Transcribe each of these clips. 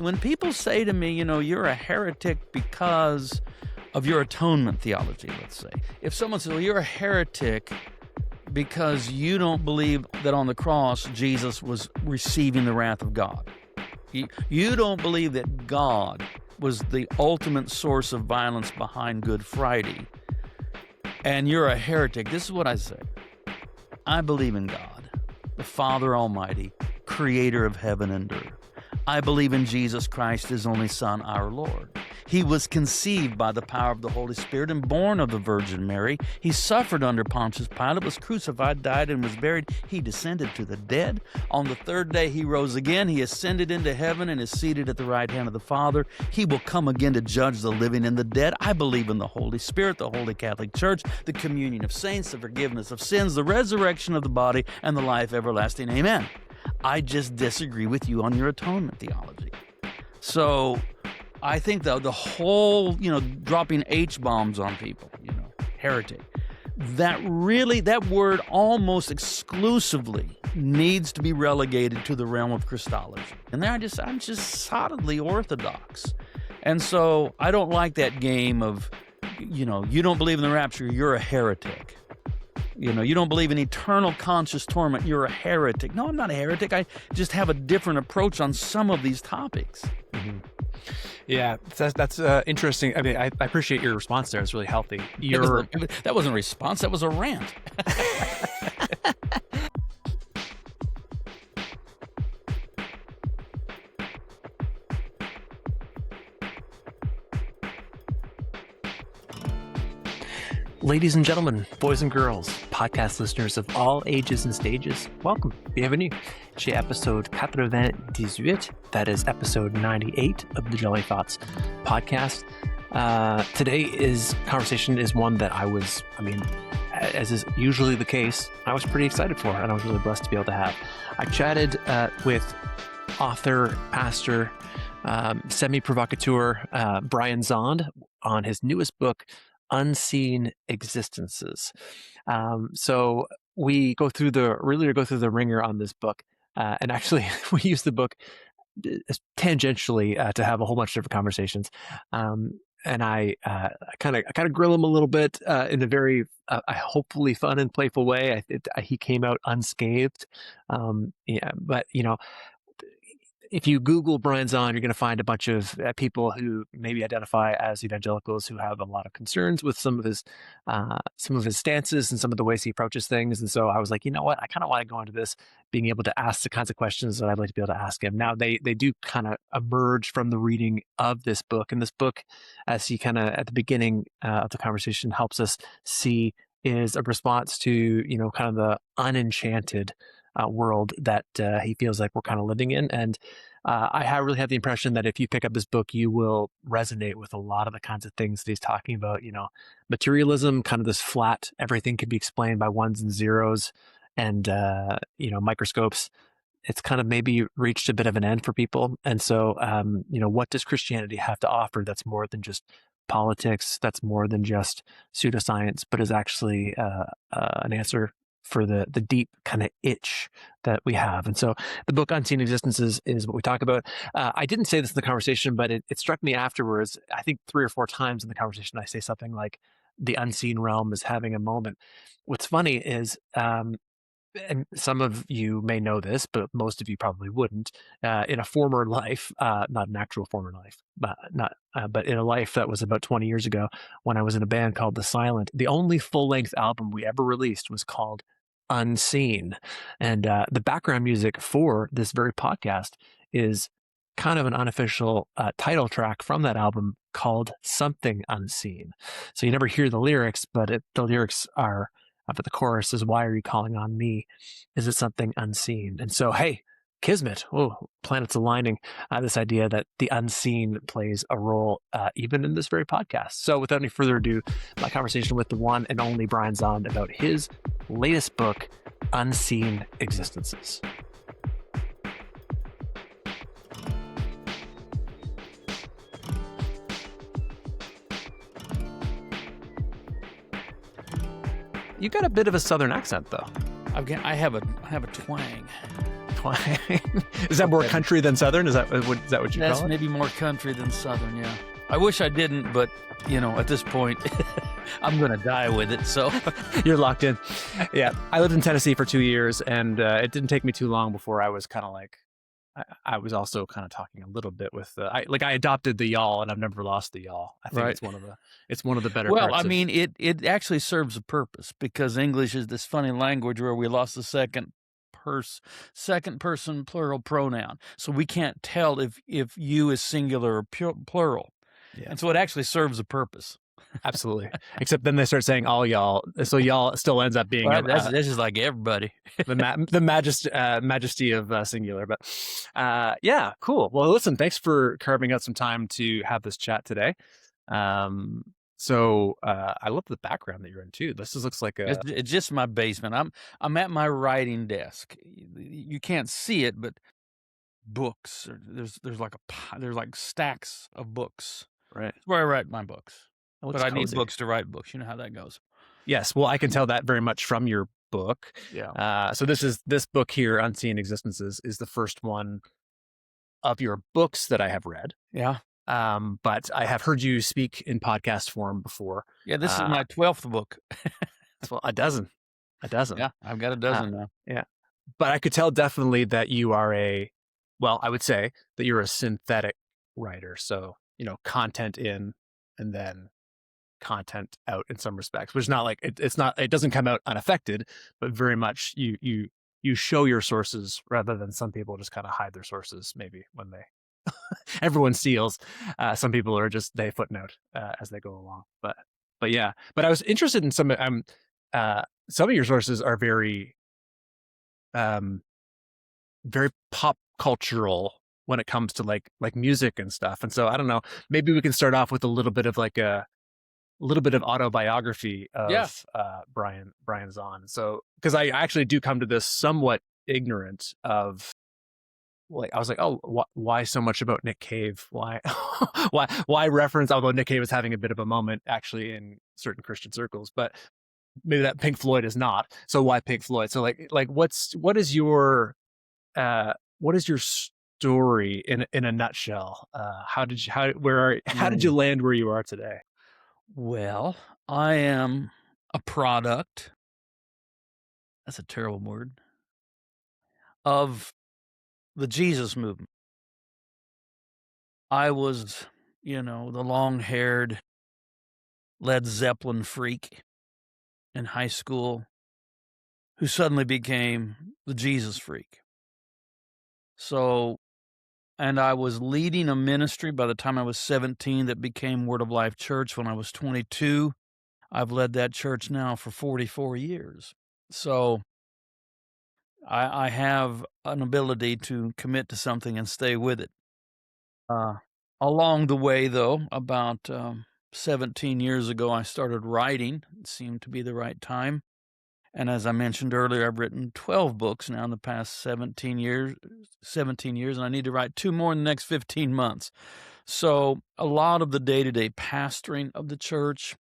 when people say to me, you're a heretic because of your atonement theology, let's say. If someone says, well, you're a heretic because you don't believe that on the cross Jesus was receiving the wrath of God. You don't believe that God was the ultimate source of violence behind Good Friday, and you're a heretic. This is what I say. I believe in God, the Father Almighty, creator of heaven and earth. I believe in Jesus Christ, his only Son, our Lord. He was conceived by the power of the Holy Spirit and born of the Virgin Mary. He suffered under Pontius Pilate, was crucified, died, and was buried. He descended to the dead. On the third day he rose again. He ascended into heaven and is seated at the right hand of the Father. He will come again to judge the living and the dead. I believe in the Holy Spirit, the Holy Catholic Church, the communion of saints, the forgiveness of sins, the resurrection of the body, and the life everlasting. Amen. I just disagree with you on your atonement theology. So I think the whole, dropping H-bombs on people, heretic, that word almost exclusively needs to be relegated to the realm of Christology. And I'm just solidly orthodox. And so I don't like that game of, you don't believe in the rapture, you're a heretic. You don't believe in eternal conscious torment, you're a heretic. No, I'm not a heretic. I just have a different approach on some of these topics. Mm-hmm. Yeah, that's interesting. I mean, I appreciate your response there. It's really healthy. That wasn't a response. That was a rant. Ladies and gentlemen, boys and girls, podcast listeners of all ages and stages, welcome. Bienvenue chez épisode 98. That is episode 98 of the Jelly Thoughts podcast. Today's conversation is one that as is usually the case, I was pretty excited for, and I was really blessed to be able to have. I chatted with author, pastor, semi-provocateur Brian Zahnd on his newest book, Unseen Existences. So we go through the ringer on this book, and actually we use the book tangentially to have a whole bunch of different conversations. And I kind of grill him a little bit in a very hopefully fun and playful way. He came out unscathed. But if you Google Brian Zahnd, you're going to find a bunch of people who maybe identify as evangelicals who have a lot of concerns with some of his stances and some of the ways he approaches things. And so I was like, you know what? I kind of want to go into this being able to ask the kinds of questions that I'd like to be able to ask him. Now, they do kind of emerge from the reading of this book. And this book, as he kind of at the beginning of the conversation helps us see, is a response to, kind of the unenchanted world that he feels like we're kind of living in. And I really have the impression that if you pick up this book, you will resonate with a lot of the kinds of things that he's talking about. Materialism, kind of this flat, everything can be explained by ones and zeros and, microscopes. It's kind of maybe reached a bit of an end for people. And so, what does Christianity have to offer that's more than just politics, that's more than just pseudoscience, but is actually an answer for the deep kind of itch that we have. And so the book Unseen Existences is what we talk about. I didn't say this in the conversation, but it struck me afterwards. I think 3 or 4 times in the conversation, I say something like, the unseen realm is having a moment. What's funny is, and some of you may know this, but most of you probably wouldn't, in a former life, not an actual former life, but in a life that was about 20 years ago, when I was in a band called The Silent, the only full-length album we ever released was called Unseen. And the background music for this very podcast is kind of an unofficial title track from that album called Something Unseen. So you never hear the lyrics, but the lyrics are, but the chorus is, why are you calling on me? Is it something unseen? And so, hey, Kismet, planets aligning, this idea that the unseen plays a role even in this very podcast. So without any further ado, my conversation with the one and only Brian Zahnd about his latest book, Unseen Existences. You got a bit of a Southern accent, though. I have a twang. Why? Is that more country than Southern? Is that what you call it? That's maybe more country than Southern, yeah. I wish I didn't, but, at this point, I'm going to die with it, so. You're locked in. Yeah. I lived in Tennessee for 2 years, and it didn't take me too long before I was kind of like, I was also kind of talking a little bit with, I adopted the y'all, and I've never lost the y'all. I think it's one of the better parts. Well, I mean, it actually serves a purpose, because English is this funny language where we lost the second person plural pronoun. So we can't tell if you is singular or plural. Yeah. And so it actually serves a purpose. Absolutely. Except then they start saying all y'all. So y'all still ends up being... Well, that's just like everybody. the majesty of singular. But yeah, cool. Well, listen, thanks for carving out some time to have this chat today. So I love the background that you're in too. This looks like it's just my basement. I'm at my writing desk. You can't see it, but books. There's like stacks of books. Right. It's where I write my books. But I cozy. need books to write books. You know how that goes. Yes. Well, I can tell that very much from your book. Yeah. So this book here, Unseen Existences, is the first one of your books that I have read. Yeah. But I have heard you speak in podcast form before. Yeah, this is my 12th book. Well, a dozen. Yeah, I've got a dozen now. Yeah. But I could tell definitely that you are I would say that you're a synthetic writer. So, content in and then content out in some respects, which is not like it doesn't come out unaffected, but very much you show your sources rather than some people just kind of hide their sources maybe when they everyone steals. Some people are just they footnote as they go along. But yeah. But I was interested in some of your sources are very very pop cultural when it comes to like music and stuff. And so I don't know, maybe we can start off with a little bit of a little bit of autobiography of Brian Zahnd. So because I actually do come to this somewhat ignorant of. Like I was like, oh, why so much about Nick Cave? Why, why reference? Although Nick Cave is having a bit of a moment actually in certain Christian circles, but maybe that Pink Floyd is not. So why Pink Floyd? So like what is your story in a nutshell? How did you land where you are today? Well, I am a product. That's a terrible word. Of the Jesus movement. I was, the long-haired Led Zeppelin freak in high school who suddenly became the Jesus freak. So, and I was leading a ministry by the time I was 17 that became Word of Life Church when I was 22. I've led that church now for 44 years. So I have an ability to commit to something and stay with it. Along the way, though, about 17 years ago, I started writing. It seemed to be the right time. And as I mentioned earlier, I've written 12 books now in the past 17 years, and I need to write 2 more in the next 15 months. So a lot of the day-to-day pastoring of the church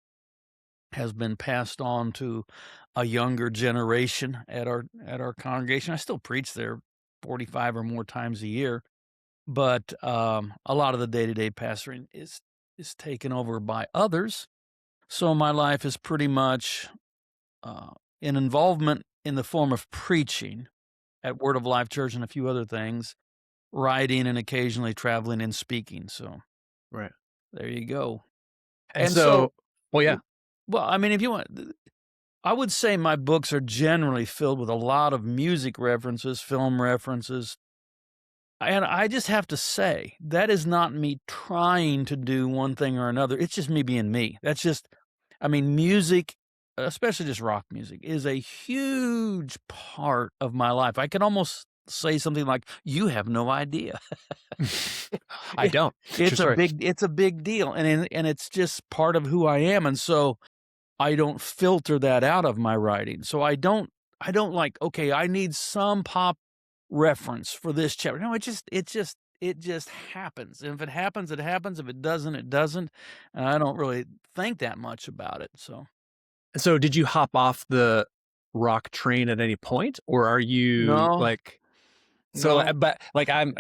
has been passed on to a younger generation at our congregation. I still preach there 45 or more times a year, but a lot of the day-to-day pastoring is taken over by others. So my life is pretty much an involvement in the form of preaching at Word of Life Church and a few other things, writing and occasionally traveling and speaking. So right there you go. And so well, yeah. Well, I mean, if you want, I would say my books are generally filled with a lot of music references, film references. And I just have to say, that is not me trying to do one thing or another. It's just me being me. That's just, music, especially just rock music, is a huge part of my life. I could almost say something like, you have no idea. I don't. It's a big deal. And it's just part of who I am. And so I don't filter that out of my writing. So I don't like, okay, I need some pop reference for this chapter. No, it just happens. And if it happens, it happens. If it doesn't, it doesn't. And I don't really think that much about it. So did you hop off the rock train at any point, or are you So, No, but like I'm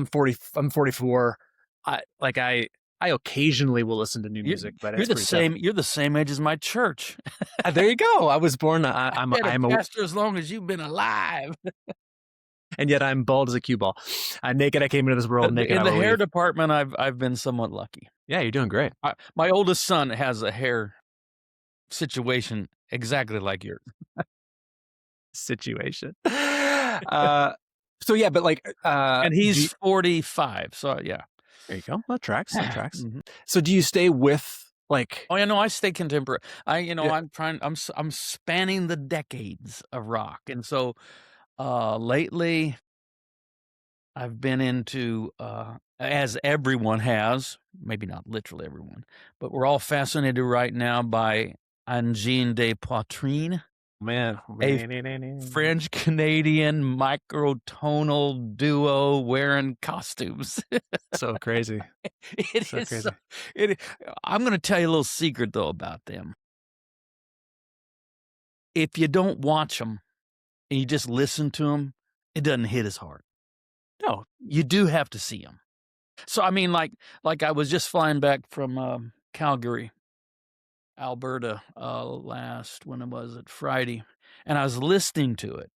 44. I occasionally will listen to new music, but you're it's the pretty tough. same. You're the same age as my church. There you go. I was born. I'm Been a I'm a, pastor as long as you've been alive. and yet I'm bald as a cue ball. I'm naked. I came into this world. Naked In I the will hair leave. department, I've been somewhat lucky. Yeah, you're doing great. My oldest son has a hair situation exactly like yours. Situation. So yeah, but like, And he's 45, so yeah. there you go. That tracks. That tracks. Mhm. So do you stay with like? Oh, yeah, no, I stay contemporary. Yeah. I'm spanning the decades of rock, and so, lately, I've been into, as everyone has, maybe not literally everyone, but we're all fascinated right now by Angine de Poitrine, Man. a French-Canadian microtonal duo wearing costumes. So crazy. It So is so crazy. it I'm gonna tell you a little secret, though, about them. If you don't watch them and you just listen to them, it doesn't hit as hard. No. You do have to see them. So, I mean, like I was just flying back from, Calgary, Alberta, when was it? Friday, and I was listening to it.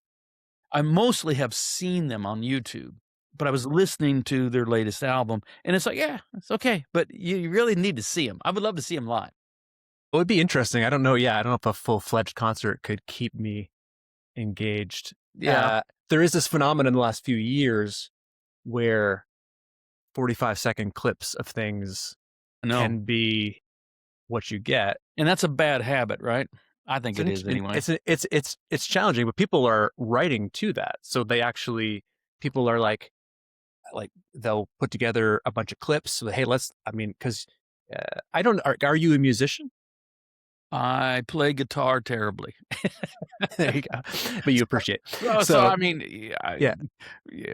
I mostly have seen them on YouTube, but I was listening to their latest album, and it's like, yeah, it's okay, but you really need to see them. I would love to see them live. It would be interesting. I don't know. Yeah, I don't know if a full-fledged concert could keep me engaged. Yeah. There is this phenomenon in the last few years where 45-second clips of things No. can be what you get. And that's a bad habit, right? I think it is anyway. It's challenging, but people are writing to that. So people are like they'll put together a bunch of clips. So, hey, because I don't. Are you a musician? I play guitar terribly. There you go. But you appreciate. So I mean, Yeah.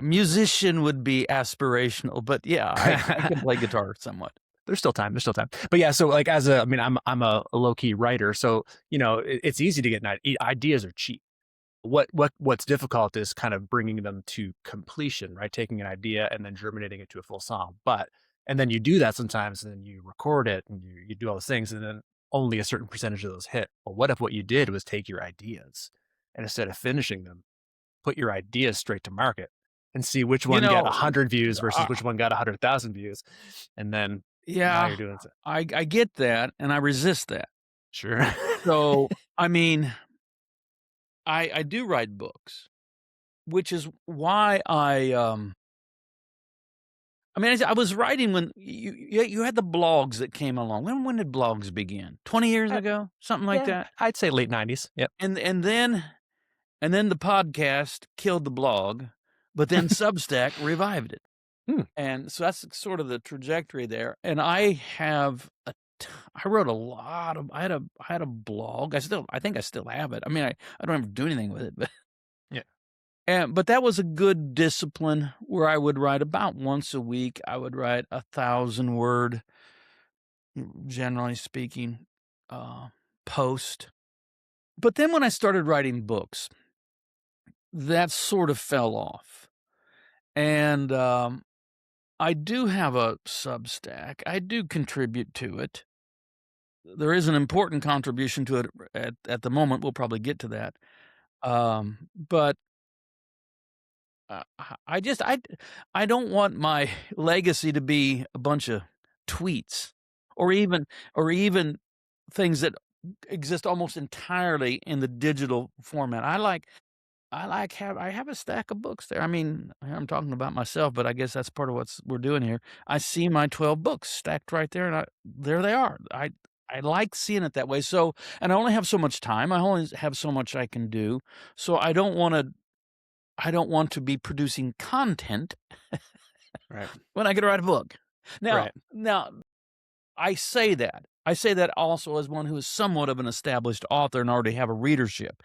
musician would be aspirational, but yeah, I can play guitar somewhat. There's still time. But yeah, so like I'm a low key writer, so it's easy to get ideas are cheap. What's difficult is kind of bringing them to completion, right? Taking an idea and then germinating it to a full song. And then you do that sometimes, and then you record it and you do all those things, and then only a certain percentage of those hit. Well, what if what you did was take your ideas and instead of finishing them, put your ideas straight to market and see which one got 100 views versus which one got 100,000 views, and then now you're doing it. I get that, and I resist that. Sure. So I mean, I do write books, which is why I mean, I was writing when you had the blogs that came along. When did blogs begin? 20 years ago, something like that. I'd say late 90s. Yep. And then the podcast killed the blog, but then Substack revived it. And so that's sort of the trajectory there. And I wrote a lot of. I had a blog. I think I still have it. I mean, I don't ever do anything with it, but yeah. But that was a good discipline where I would write about once a week. I would write 1,000-word, generally speaking, post. But then when I started writing books, that sort of fell off. And I do have a Substack. I do contribute to it. There is an important contribution to it at the moment. We'll probably get to that. But I don't want my legacy to be a bunch of tweets or even things that exist almost entirely in the digital format. I have a stack of books there. I mean, I'm talking about myself, but I guess that's part of what we're doing here. I see my 12 books stacked right there, and there they are. I like seeing it that way. So, and I only have so much time. I only have so much I can do. So I don't want to be producing content right when I could write a book. Now, right. I say that also as one who is somewhat of an established author and already have a readership.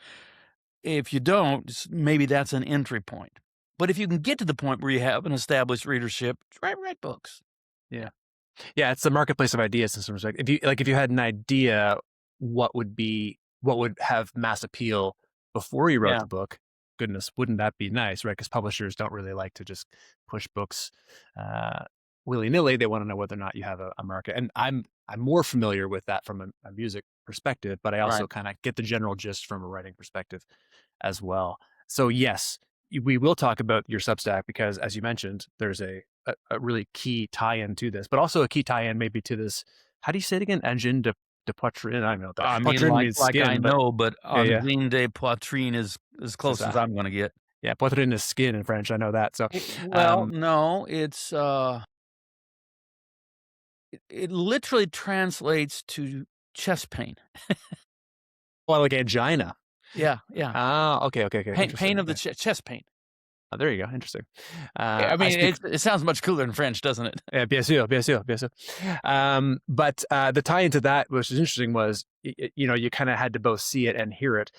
If you don't, maybe that's an entry point. But if you can get to the point where you have an established readership, write books. Yeah. Yeah, it's the marketplace of ideas in some respect. If you had an idea, what would have mass appeal before you wrote the book, goodness, wouldn't that be nice, right? Because publishers don't really like to just push books willy-nilly. They want to know whether or not you have a market. And I'm more familiar with that from a music perspective, but I also Right. kind of get the general gist from a writing perspective as well. So yes, we will talk about your Substack because, as you mentioned, there's a really key tie-in to this, but also a key tie-in maybe to this. How do you say it again? Angine de Poitrine. I don't know. I mean, Poitrine means like I skin, but know, but yeah. Angine de Poitrine is as C'est close as ça. I'm going to get. Yeah, poitrine is skin in French. I know that. So, Well, no, it's it literally translates to chest pain. well, like angina. Yeah. Ah, okay. Pain Interesting. of the chest pain. Oh, there you go. Interesting. I I mean, speak. it sounds much cooler in French, doesn't it? Yeah, bien sûr, bien sûr, bien sûr. But the tie into that, which is interesting, was you kind of had to both see it and hear it.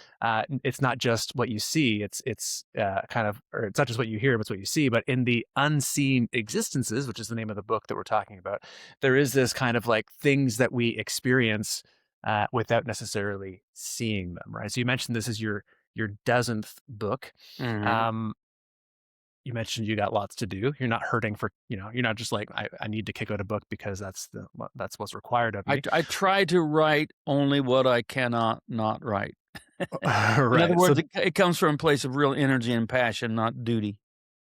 It's not just what you see; it's kind of, or it's not just what you hear, but it's what you see. But in the unseen existences, which is the name of the book that we're talking about, there is this kind of like things that we experience without necessarily seeing them, right? So you mentioned this is your dozenth book. Mhm. You mentioned you got lots to do. You're not hurting for, you're not just like, I need to kick out a book because that's what's required of me. I try to write only what I cannot not write. In other Right. So, words, it comes from a place of real energy and passion, not duty.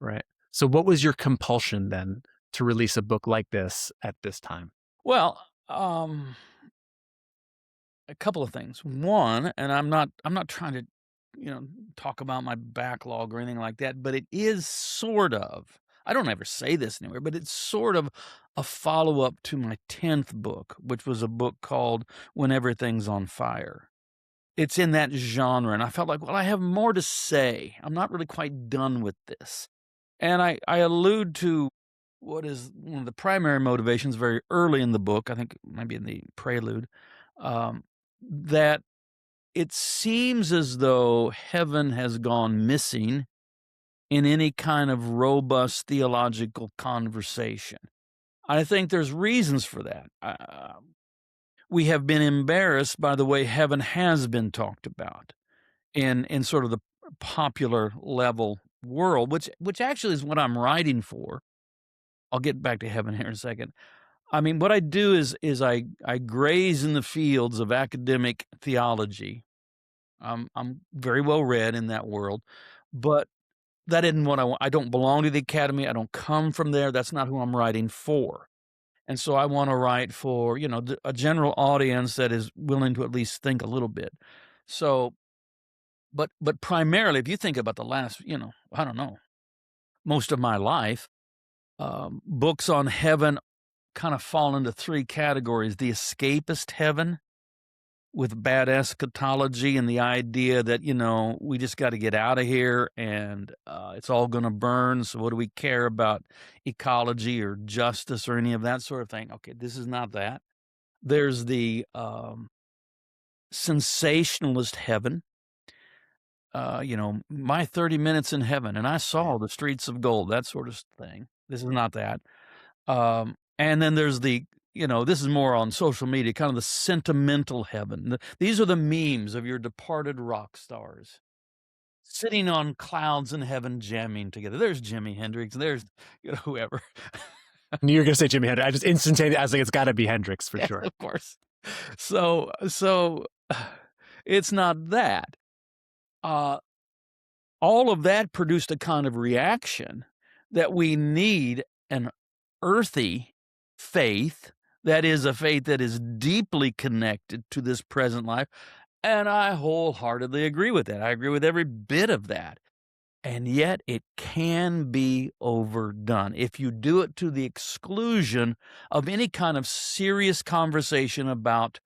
right. So what was your compulsion then to release a book like this at this time? Well, a couple of things. One, and I'm not trying to, talk about my backlog or anything like that, but it is sort of. I don't ever say this anywhere, but it's sort of a follow-up to my 10th book, which was a book called When Everything's on Fire. It's in that genre, and I felt like, well, I have more to say. I'm not really quite done with this. And I allude to what is one of the primary motivations very early in the book, I think maybe in the prelude, um, that it seems as though heaven has gone missing in any kind of robust theological conversation. I think there's reasons for that. We have been embarrassed by the way heaven has been talked about in sort of the popular level world, which actually is what I'm writing for. I'll get back to heaven here in a second. I mean, what I do is I graze in the fields of academic theology. I'm very well read in that world, but that isn't what I want. I don't belong to the academy. I don't come from there. That's not who I'm writing for. And so I want to write for, a general audience that is willing to at least think a little bit. So, but primarily, if you think about the last, I don't know, most of my life, books on heaven kind of fall into three categories: the escapist heaven, with bad eschatology and the idea that, we just got to get out of here and it's all going to burn. So what do we care about ecology or justice or any of that sort of thing? Okay, this is not that. There's the sensationalist heaven. My 30 minutes in heaven and I saw the streets of gold, that sort of thing. This is not that. And then there's the, this is more on social media, kind of the sentimental heaven. These are the memes of your departed rock stars sitting on clouds in heaven, jamming together. There's Jimi Hendrix. There's, whoever. Knew you were going to say Jimi Hendrix. I just instantaneously, I was like, it's got to be Hendrix for Yes, sure. of course. So it's not that. All of that produced a kind of reaction that we need an earthy faith, that is a faith that is deeply connected to this present life. And I wholeheartedly agree with that. I agree with every bit of that. And yet it can be overdone if you do it to the exclusion of any kind of serious conversation about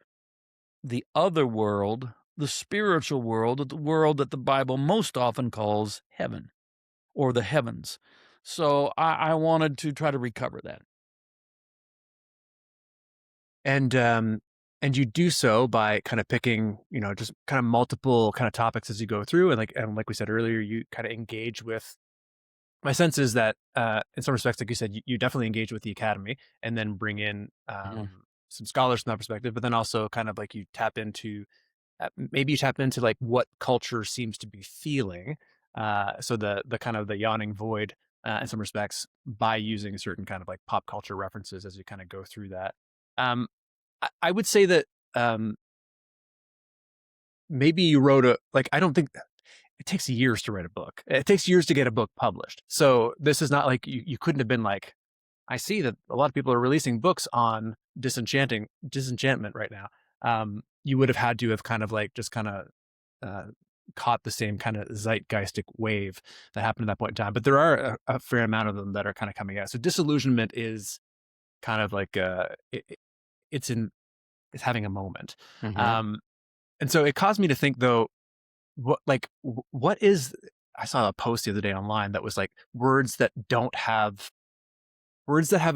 the other world, the spiritual world, the world that the Bible most often calls heaven or the heavens. So I wanted to try to recover that. And you do so by kind of picking, just kind of multiple kind of topics as you go through. And like we said earlier, you kind of engage with, my sense is that in some respects, like you said, you definitely engage with the academy and then bring in some scholars from that perspective, but then also kind of like maybe you tap into like what culture seems to be feeling. So the kind of the yawning void in some respects by using certain kind of like pop culture references as you kind of go through that. I would say that um, maybe you wrote I don't think it takes years to write a book. It takes years to get a book published. So this is not like you couldn't have been like, I see that a lot of people are releasing books on disenchantment right now. You would have had to have kind of like just kind of uh, caught the same kind of zeitgeistic wave that happened at that point in time. But there are a fair amount of them that are kind of coming out. So disillusionment is kind of like it's having a moment. Mm-hmm. And so it caused me to think though, what is, I saw a post the other day online that was like words that have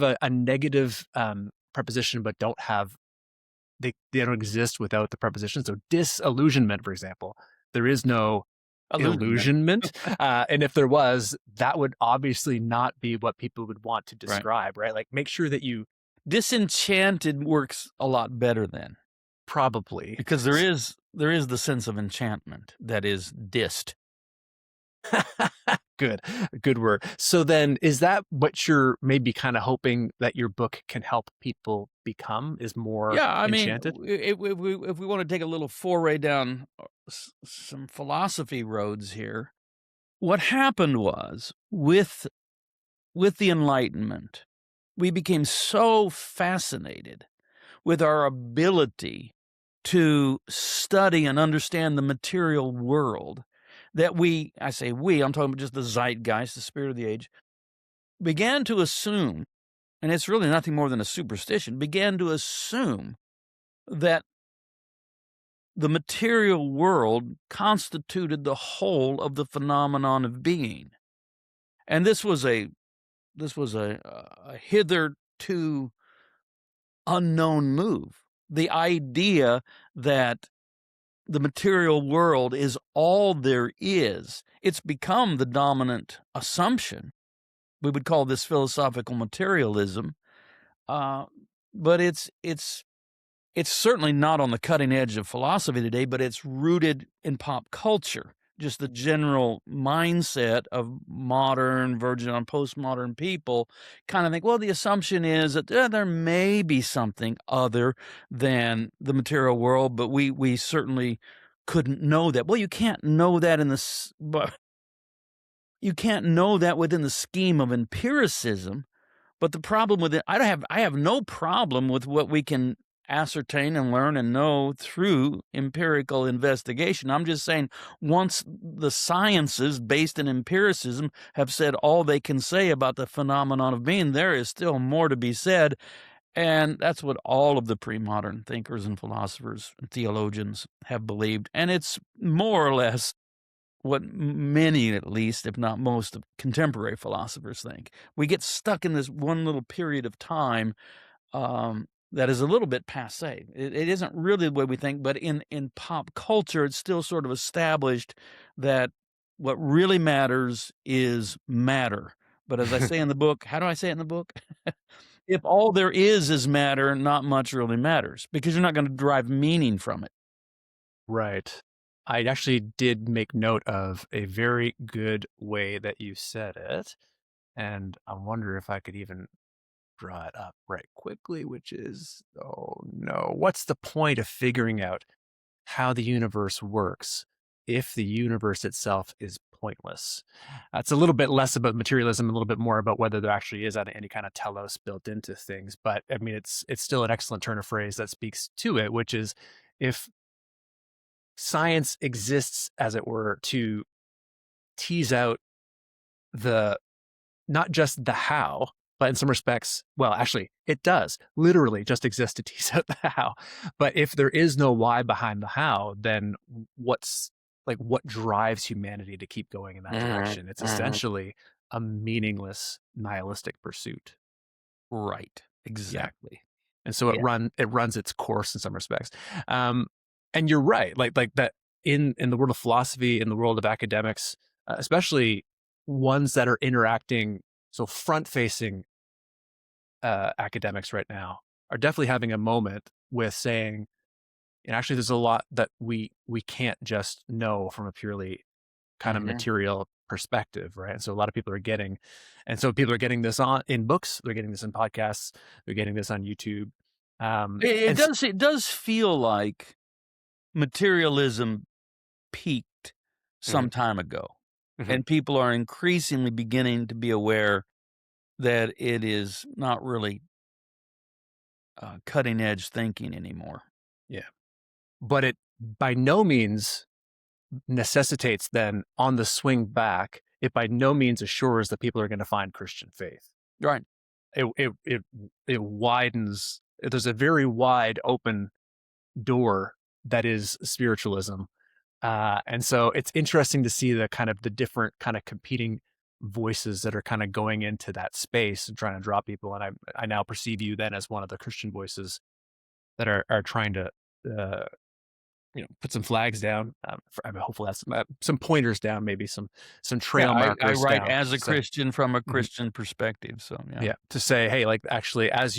a negative preposition but don't have, they don't exist without the preposition. So disillusionment, for example, there is no Illusionment. illusionment. And if there was, that would obviously not be what people would want to Right. describe, right? Like make sure that you Disenchanted works a lot better then, probably because there is the sense of enchantment that is dist. good word. So then is that what you're maybe kind of hoping that your book can help people become, is more Yeah, I mean, enchanted? if we want to take a little foray down some philosophy roads here, what happened was with the Enlightenment, we became so fascinated with our ability to study and understand the material world that I say we, I'm talking about just the zeitgeist, the spirit of the age, began to assume, and it's really nothing more than a superstition, began to assume that the material world constituted the whole of the phenomenon of being. And this was a hitherto unknown move. The idea that the material world is all there is. It's become the dominant assumption. We would call this philosophical materialism, but it's certainly not on the cutting edge of philosophy today. But it's rooted in pop culture. Just the general mindset of modern, verging on postmodern people kind of think, well, the assumption is that there may be something other than the material world, but we certainly couldn't know that. Well, you can't know that you can't know that within the scheme of empiricism. But the problem with it, I have no problem with what we can ascertain and learn and know through empirical investigation. I'm just saying, once the sciences based in empiricism have said all they can say about the phenomenon of being, there is still more to be said. And that's what all of the pre-modern thinkers and philosophers and theologians have believed. And it's more or less what many, at least, if not most, of contemporary philosophers think. We get stuck in this one little period of time that is a little bit passé. It isn't really the way we think, but in pop culture, it's still sort of established that what really matters is matter. But as I say in the book, how do I say it in the book? If all there is matter, not much really matters, because you're not going to derive meaning from it. Right. I actually did make note of a very good way that you said it. And I wonder if I could even draw it up right quickly, which is, oh no, what's the point of figuring out how the universe works if the universe itself is pointless? It's a little bit less about materialism, a little bit more about whether there actually is any kind of telos built into things. But I mean, it's still an excellent turn of phrase that speaks to it, which is, if science exists, as it were, to tease out the, not just the how, but in some respects, well, actually, it does literally just exist to tease out the how. But if there is no why behind the how, then what drives humanity to keep going in that direction? It's essentially a meaningless, nihilistic pursuit. Right. Yeah. Exactly. And so Yeah. it runs its course in some respects. And you're right, like that in the world of philosophy, in the world of academics, especially ones that are interacting, so front facing academics right now are definitely having a moment with saying, and actually there's a lot that we can't just know from a purely kind of Mhm. material perspective, right? And so a lot of people are getting this in books, they're getting this in podcasts, they're getting this on YouTube. It And s- does it does feel like materialism peaked some Mhm, time ago, mhm. and people are increasingly beginning to be aware that it is not really, cutting edge thinking anymore. Yeah. But it by no means necessitates then on the swing back, it by no means assures that people are going to find Christian faith. Right. It widens. There's a very wide open door that is spiritualism, and so it's interesting to see the different kind of competing voices that are kind of going into that space and trying to draw people. And I now perceive you then as one of the Christian voices that are trying to uh, put some flags down. Hopefully that's some pointers down, maybe some Yeah, trail I markers write down as to a say, Christian from a mhm, Christian perspective, so yeah. yeah, to say, hey, like actually, as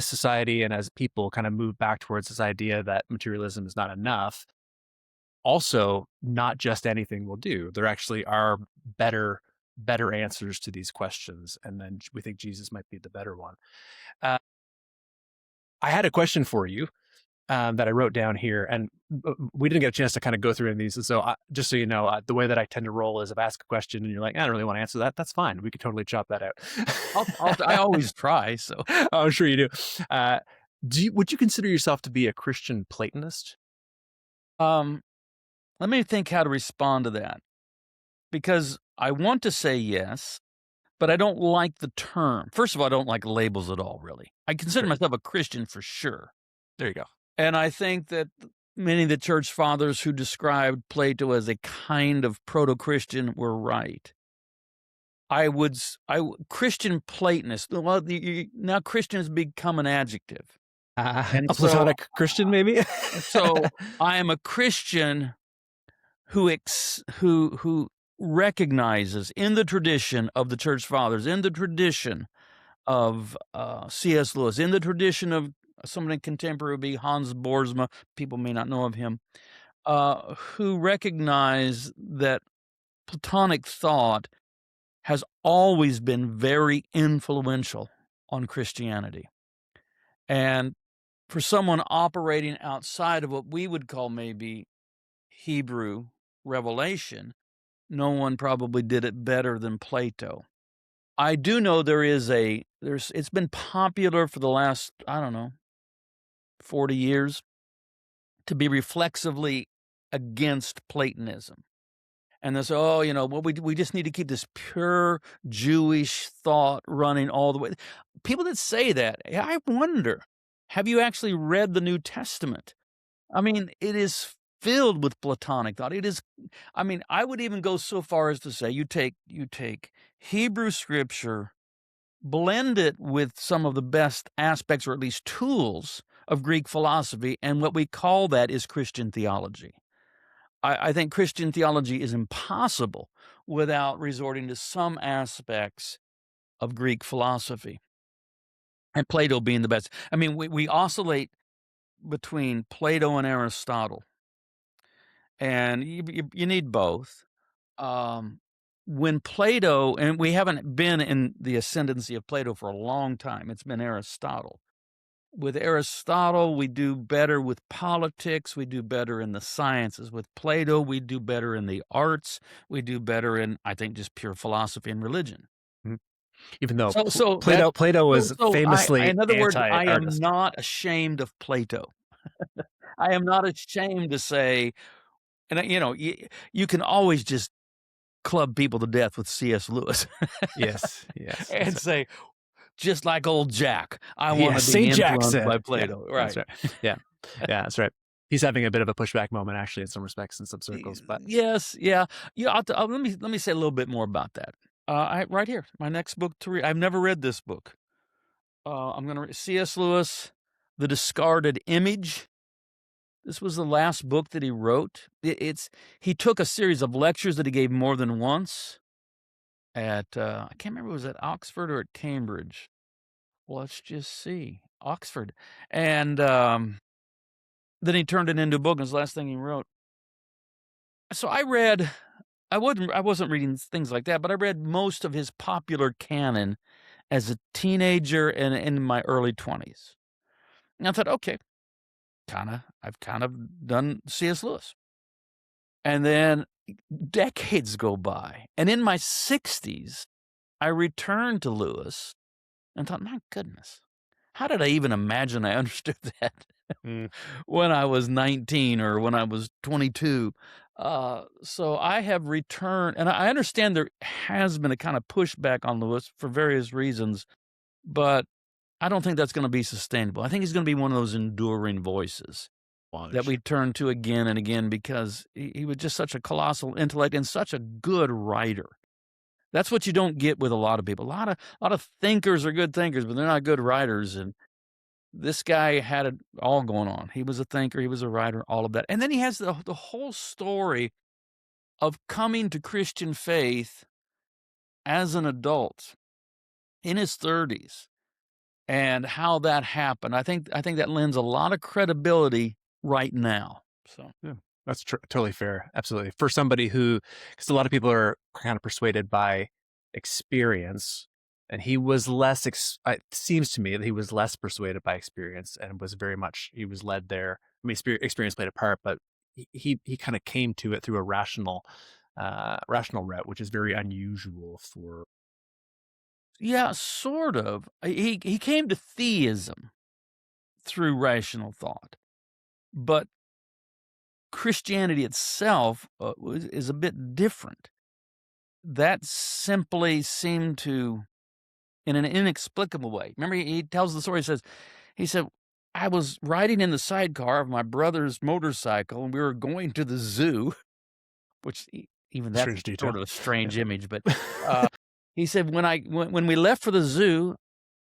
society and as people kind of move back towards this idea that materialism is not enough, also not just anything will do. There actually are better answers to these questions, and then we think Jesus might be the better one. Uh, I had a question for you that I wrote down here, and we didn't get a chance to kind of go through any of these. And so, just so you know, the way that I tend to roll is if I ask a question and you're like, I don't really want to answer that, that's fine. We could totally chop that out. I always try, so. I'm sure you do. Uh, would you consider yourself to be a Christian Platonist? Um, Let me think how to respond to that, because I want to say yes, but I don't like the term. First of all, I don't like labels at all, really. I consider Sure. myself a Christian for sure, There you go. and I think that many of the church fathers who described Plato as a kind of proto-Christian were right. Christian Platonist, well, now Christian has become an adjective, and A Platonic Christian, maybe? so I am a Christian who recognizes in the tradition of the church fathers, in the tradition of C.S. Lewis, in the tradition of somebody contemporary would be Hans Boersma. People may not know of him, who recognize that Platonic thought has always been very influential on Christianity, and for someone operating outside of what we would call maybe Hebrew revelation, no one probably did it better than Plato. I do know it's been popular for the last, I don't know, 40 years to be reflexively against Platonism. And they say, oh, well, we just need to keep this pure Jewish thought running all the way. People that say that, I wonder, have you actually read the New Testament? I mean, it is filled with Platonic thought. I would even go so far as to say you take Hebrew scripture, blend it with some of the best aspects or at least tools of Greek philosophy, and what we call that is Christian theology. I think Christian theology is impossible without resorting to some aspects of Greek philosophy, and Plato being the best. I mean, we oscillate between Plato and Aristotle, and you need both. Um, when Plato, and we haven't been in the ascendancy of Plato for a long time, it's been Aristotle. With Aristotle, we do better with politics, we do better in the sciences. With Plato, we do better in the arts, we do better in, I think, just pure philosophy and religion. Mhm. Even though So that Plato was I famously in other words, I am anti-artist. not ashamed of Plato. I am not ashamed to say, and you can always just club people to death with C.S. Lewis Yes, yes, and say, just like old Jack, I want yeah. to be Saint Jack influenced said, by yeah, Plato. that's Right. right. Yeah, yeah, that's right. He's having a bit of a pushback moment, actually, in some respects, in some circles. But Yes, yeah. Yeah, let me say a little bit more about that. Right here, my next book to read. I've never read this book. I'm gonna read C.S. Lewis, The Discarded Image. This was the last book that he wrote. He took a series of lectures that he gave more than once at I can't remember if it was at Oxford or at Cambridge. Let's just see, Oxford, and then he turned it into a book. And it's the last thing he wrote. So I read I wasn't reading things like that, but I read most of his popular canon as a teenager and in my early 20s. And I thought, okay, I've kind of done C.S. Lewis. And then decades go by, and in my 60s, I returned to Lewis and thought, my goodness, how did I even imagine I understood that Mm. when I was 19 or when I was 22? So I have returned, and I understand there has been a kind of pushback on Lewis for various reasons, but I don't think that's going to be sustainable. I think he's going to be one of those enduring voices that we turn to again and again because he was just such a colossal intellect and such a good writer. That's what you don't get with a lot of people. A lot of thinkers are good thinkers, but they're not good writers. And this guy had it all going on. He was a thinker, he was a writer, all of that. And then he has the whole story of coming to Christian faith as an adult in his 30s and how that happened. I think that lends a lot of credibility right now. So Yeah, that's totally fair. Absolutely. For somebody who, because a lot of people are kind of persuaded by experience, and he was less, it seems to me that he was less persuaded by experience and was very much, he was led there. I mean, experience played a part, but he kind of came to it through a rational route, which is very unusual for. yeah, sort of. He came to theism through rational thought, but Christianity itself is a bit different. That simply seemed to, in an inexplicable way. Remember, he tells the story. He said, I was riding in the sidecar of my brother's motorcycle, and we were going to the zoo, which even that's Strange detail. sort of a strange image. But he said, when we left for the zoo,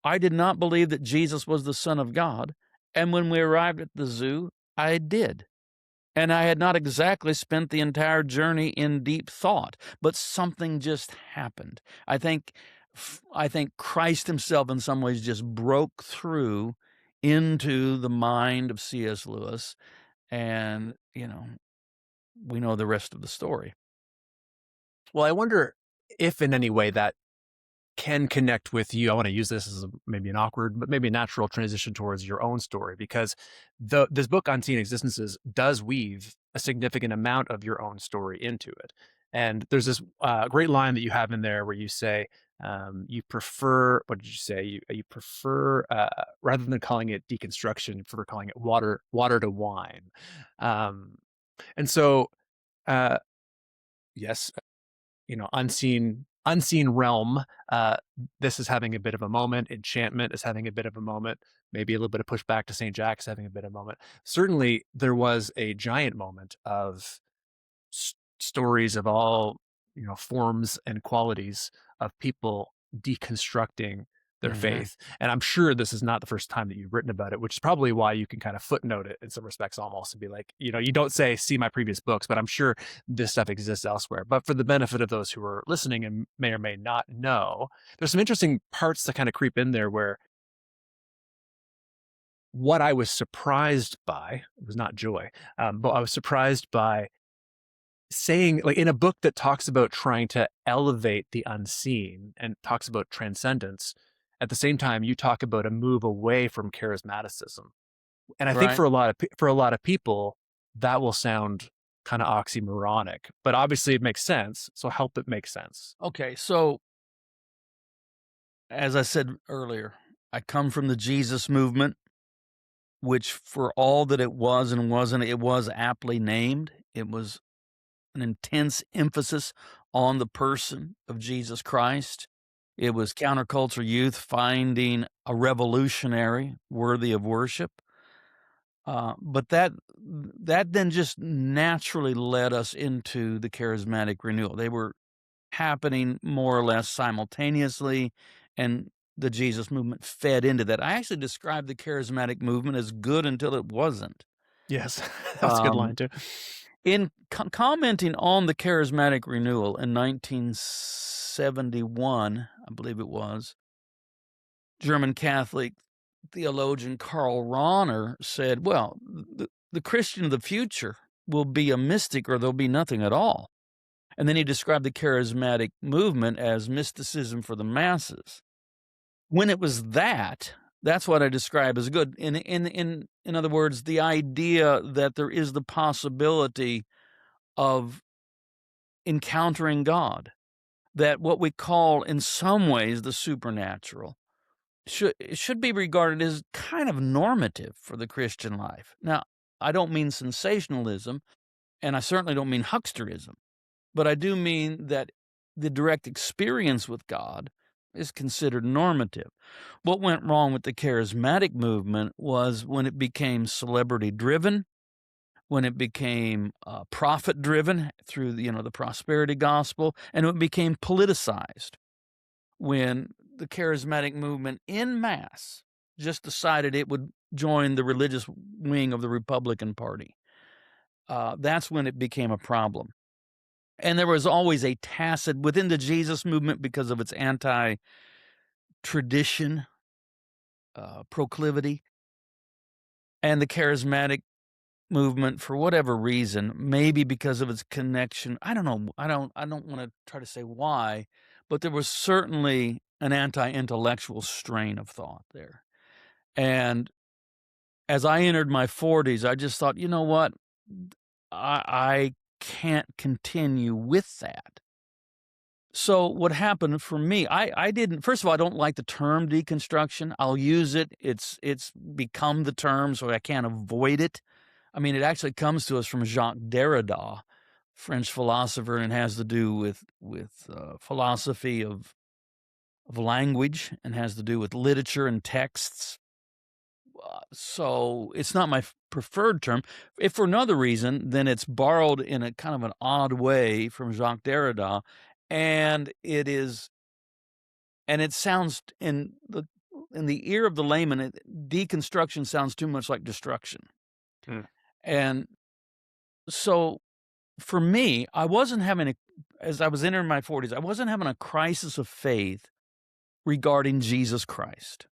I did not believe that Jesus was the Son of God. And when we arrived at the zoo, I did. And I had not exactly spent the entire journey in deep thought, but something just happened. I think Christ himself in some ways just broke through into the mind of C.S. Lewis, and, we know the rest of the story. Well, I wonder if in any way that can connect with you. I want to use this as maybe an awkward, but maybe a natural transition towards your own story, because this book, Unseen Existences, does weave a significant amount of your own story into it. And there's this great line that you have in there where you say, you prefer, what did you say? You prefer, rather than calling it deconstruction, you prefer calling it water to wine. And so, yes, unseen realm, this is having a bit of a moment. Enchantment is having a bit of a moment. Maybe a little bit of pushback to St. Jack's having a bit of a moment. Certainly there was a giant moment of stories of all forms and qualities of people deconstructing their faith. And I'm sure this is not the first time that you've written about it, which is probably why you can kind of footnote it in some respects, almost, to be like, you don't say, see my previous books, but I'm sure this stuff exists elsewhere. But for the benefit of those who are listening and may or may not know, there's some interesting parts that kind of creep in there where what I was surprised by, it was not joy, but I was surprised by saying, like, in a book that talks about trying to elevate the unseen and talks about transcendence, at the same time you talk about a move away from charismaticism. And I think Right. for a lot of people that will sound kind of oxymoronic, but obviously it makes sense. So help it make sense. Okay, so as I said earlier, I come from the Jesus movement, which for all that it was and wasn't, it was aptly named. It was an intense emphasis on the person of Jesus Christ. It was counterculture youth finding a revolutionary worthy of worship. But that then just naturally led us into the charismatic renewal. They were happening more or less simultaneously, and the Jesus movement fed into that. I actually described the charismatic movement as good until it wasn't. Yes, that's a good line too. In commenting on the charismatic renewal in 1971, I believe it was, German Catholic theologian Karl Rahner said, well, the Christian of the future will be a mystic or there'll be nothing at all. And then he described the charismatic movement as mysticism for the masses. When it was that's what I describe as good. In other words, the idea that there is the possibility of encountering God, that what we call in some ways the supernatural should be regarded as kind of normative for the Christian life. Now, I don't mean sensationalism, and I certainly don't mean hucksterism, but I do mean that the direct experience with God is considered normative. What went wrong with the charismatic movement was when it became celebrity-driven, when it became profit-driven through the prosperity gospel, and it became politicized. When the charismatic movement en masse just decided it would join the religious wing of the Republican Party. That's when it became a problem. And there was always a tacit within the Jesus movement, because of its anti-tradition proclivity, and the charismatic movement, for whatever reason, maybe because of its connection. I don't know. I don't want to try to say why, but there was certainly an anti-intellectual strain of thought there. And as I entered my 40s, I just thought, you know what? I can't continue with that. So what happened for me, I didn't, first of all, I don't like the term deconstruction. I'll use it. It's become the term, so I can't avoid it. I mean, it actually comes to us from Jacques Derrida, French philosopher, and has to do with philosophy of language, and has to do with literature and texts. So it's not my preferred term. If for another reason, then it's borrowed in a kind of an odd way from Jacques Derrida, and it sounds in the ear of the layman, deconstruction sounds too much like destruction. And so for me, I wasn't having as I was entering my 40s, I wasn't having a crisis of faith regarding Jesus Christ.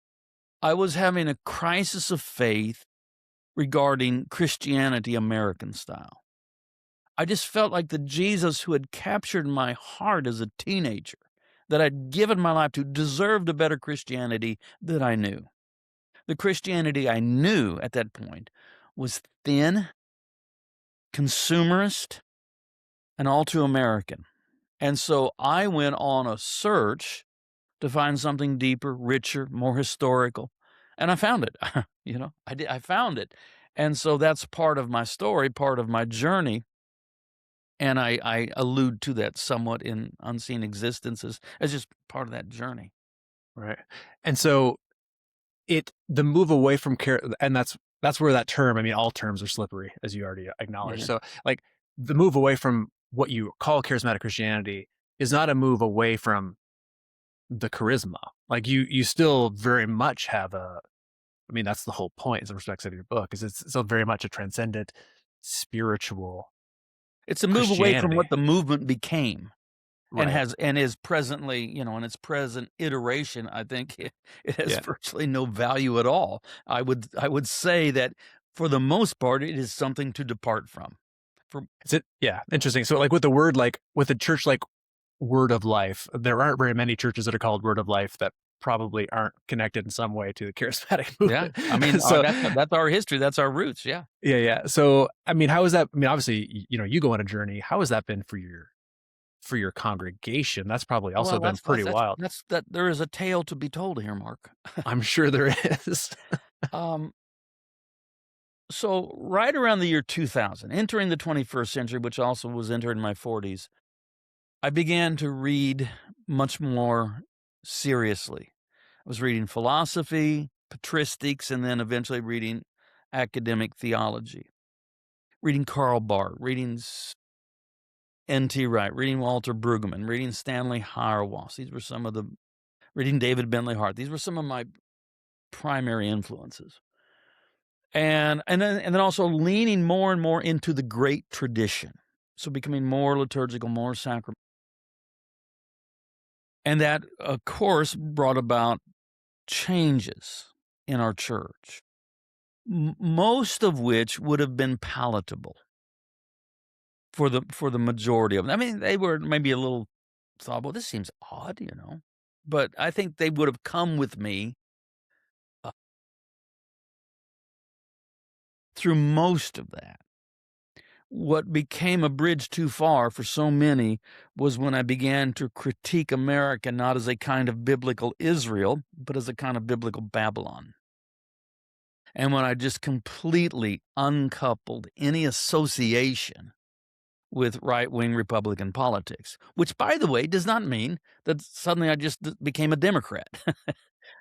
I was having a crisis of faith regarding Christianity American style. I just felt like the Jesus who had captured my heart as a teenager, that I'd given my life to, deserved a better Christianity than I knew. The Christianity I knew at that point was thin, consumerist, and all too American. And so I went on a search to find something deeper, richer, more historical. And I found it. I found it. And so that's part of my story, part of my journey. And I allude to that somewhat in Unseen Existences as just part of that journey. Right. And so the move away from care, and that's where that term, I mean, all terms are slippery, as you already acknowledged. So like the move away from what you call charismatic Christianity is not a move away from the charisma. Like you still very much have I mean, that's the whole point, is the respects of your book, is it's still very much a transcendent spiritual. It's a move away from what the movement became. Right. And is presently, in its present iteration, I think it has virtually no value at all. I would say that for the most part, it is something to depart from. Interesting. So like with the word, like with a church like Word of Life, there aren't very many churches that are called Word of Life that probably aren't connected in some way to the charismatic movement. Yeah, I mean, so that's our history, that's our roots. Yeah. So I mean, how is that? I mean, obviously, you go on a journey. How has that been for your congregation? That's probably also been pretty wild. There is a tale to be told here, Mark. I'm sure there is. So right around the year 2000, entering the 21st century, which also was entered in my 40s, I began to read much more seriously. I was reading philosophy, patristics, and then eventually reading academic theology, reading Karl Barth, reading N.T. Wright, reading Walter Brueggemann, reading Stanley Hauerwas. Reading David Bentley Hart. These were some of my primary influences. And then also leaning more and more into the great tradition. So becoming more liturgical, more sacramental. And that, of course, brought about changes in our church, most of which would have been palatable. for the majority of them. I mean, they were maybe a little thought, well, this seems odd, but I think they would have come with me through most of that. What became a bridge too far for so many was when I began to critique America not as a kind of biblical Israel, but as a kind of biblical Babylon. And when I just completely uncoupled any association with right-wing Republican politics, which, by the way, does not mean that suddenly I just became a Democrat.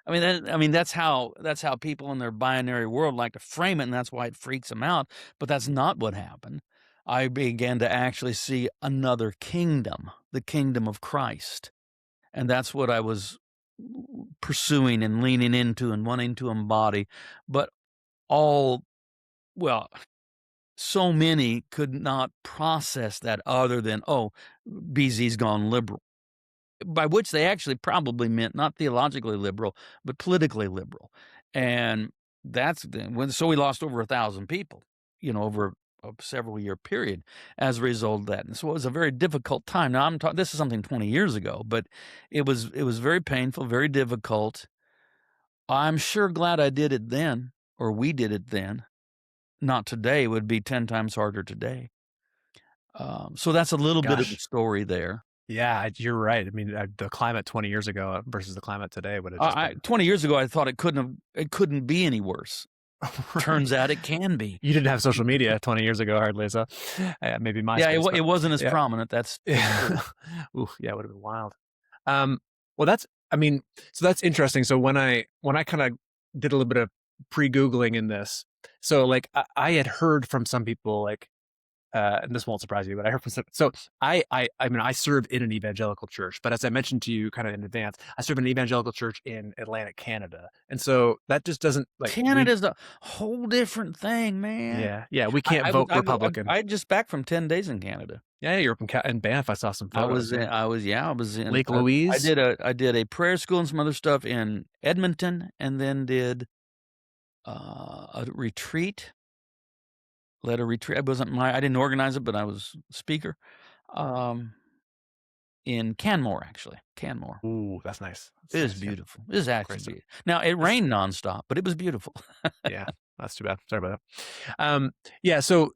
I mean, that's how people in their binary world like to frame it, and that's why it freaks them out. But that's not what happened. I began to actually see another kingdom, the kingdom of Christ, and that's what I was pursuing and leaning into and wanting to embody. But so many could not process that other than, oh, BZ's gone liberal. By which they actually probably meant not theologically liberal, but politically liberal. And so we lost over 1,000 people, over a several year period as a result of that. And so it was a very difficult time. Now this is something 20 years ago, but it was very painful, very difficult. I'm sure glad I did it then, or we did it then. Not today. It would be 10 times harder today. So that's a little bit of the story there. Yeah, you're right. I mean, the climate 20 years ago versus the climate today would have just been... 20 years ago, I thought it couldn't be any worse. Right. Turns out it can be. You didn't have social media 20 years ago, hardly, so maybe MySpace. Yeah, it wasn't as prominent. That's Ooh, yeah, it would have been wild. Well, that's interesting. So when I kind of did a little bit of pre-Googling in this, so like I had heard from some people like, and this won't surprise you, but I heard from some. So I mean, I serve in an evangelical church, but as I mentioned to you kind of in advance, I serve in an evangelical church in Atlantic Canada. And so that just doesn't like... Canada's a whole different thing, man. Yeah. We can't vote Republican. I just back from 10 days in Canada. Yeah, you're up in Banff. I saw some photos. I was in Lake Louise. I did a prayer school and some other stuff in Edmonton, and then did a retreat. Led a retreat. I didn't organize it, but I was speaker. In Canmore, actually. Canmore. Ooh, that's nice. It is beautiful. It is actually beautiful. Now, it rained nonstop, but it was beautiful. Yeah, that's too bad. Sorry about that. Yeah, so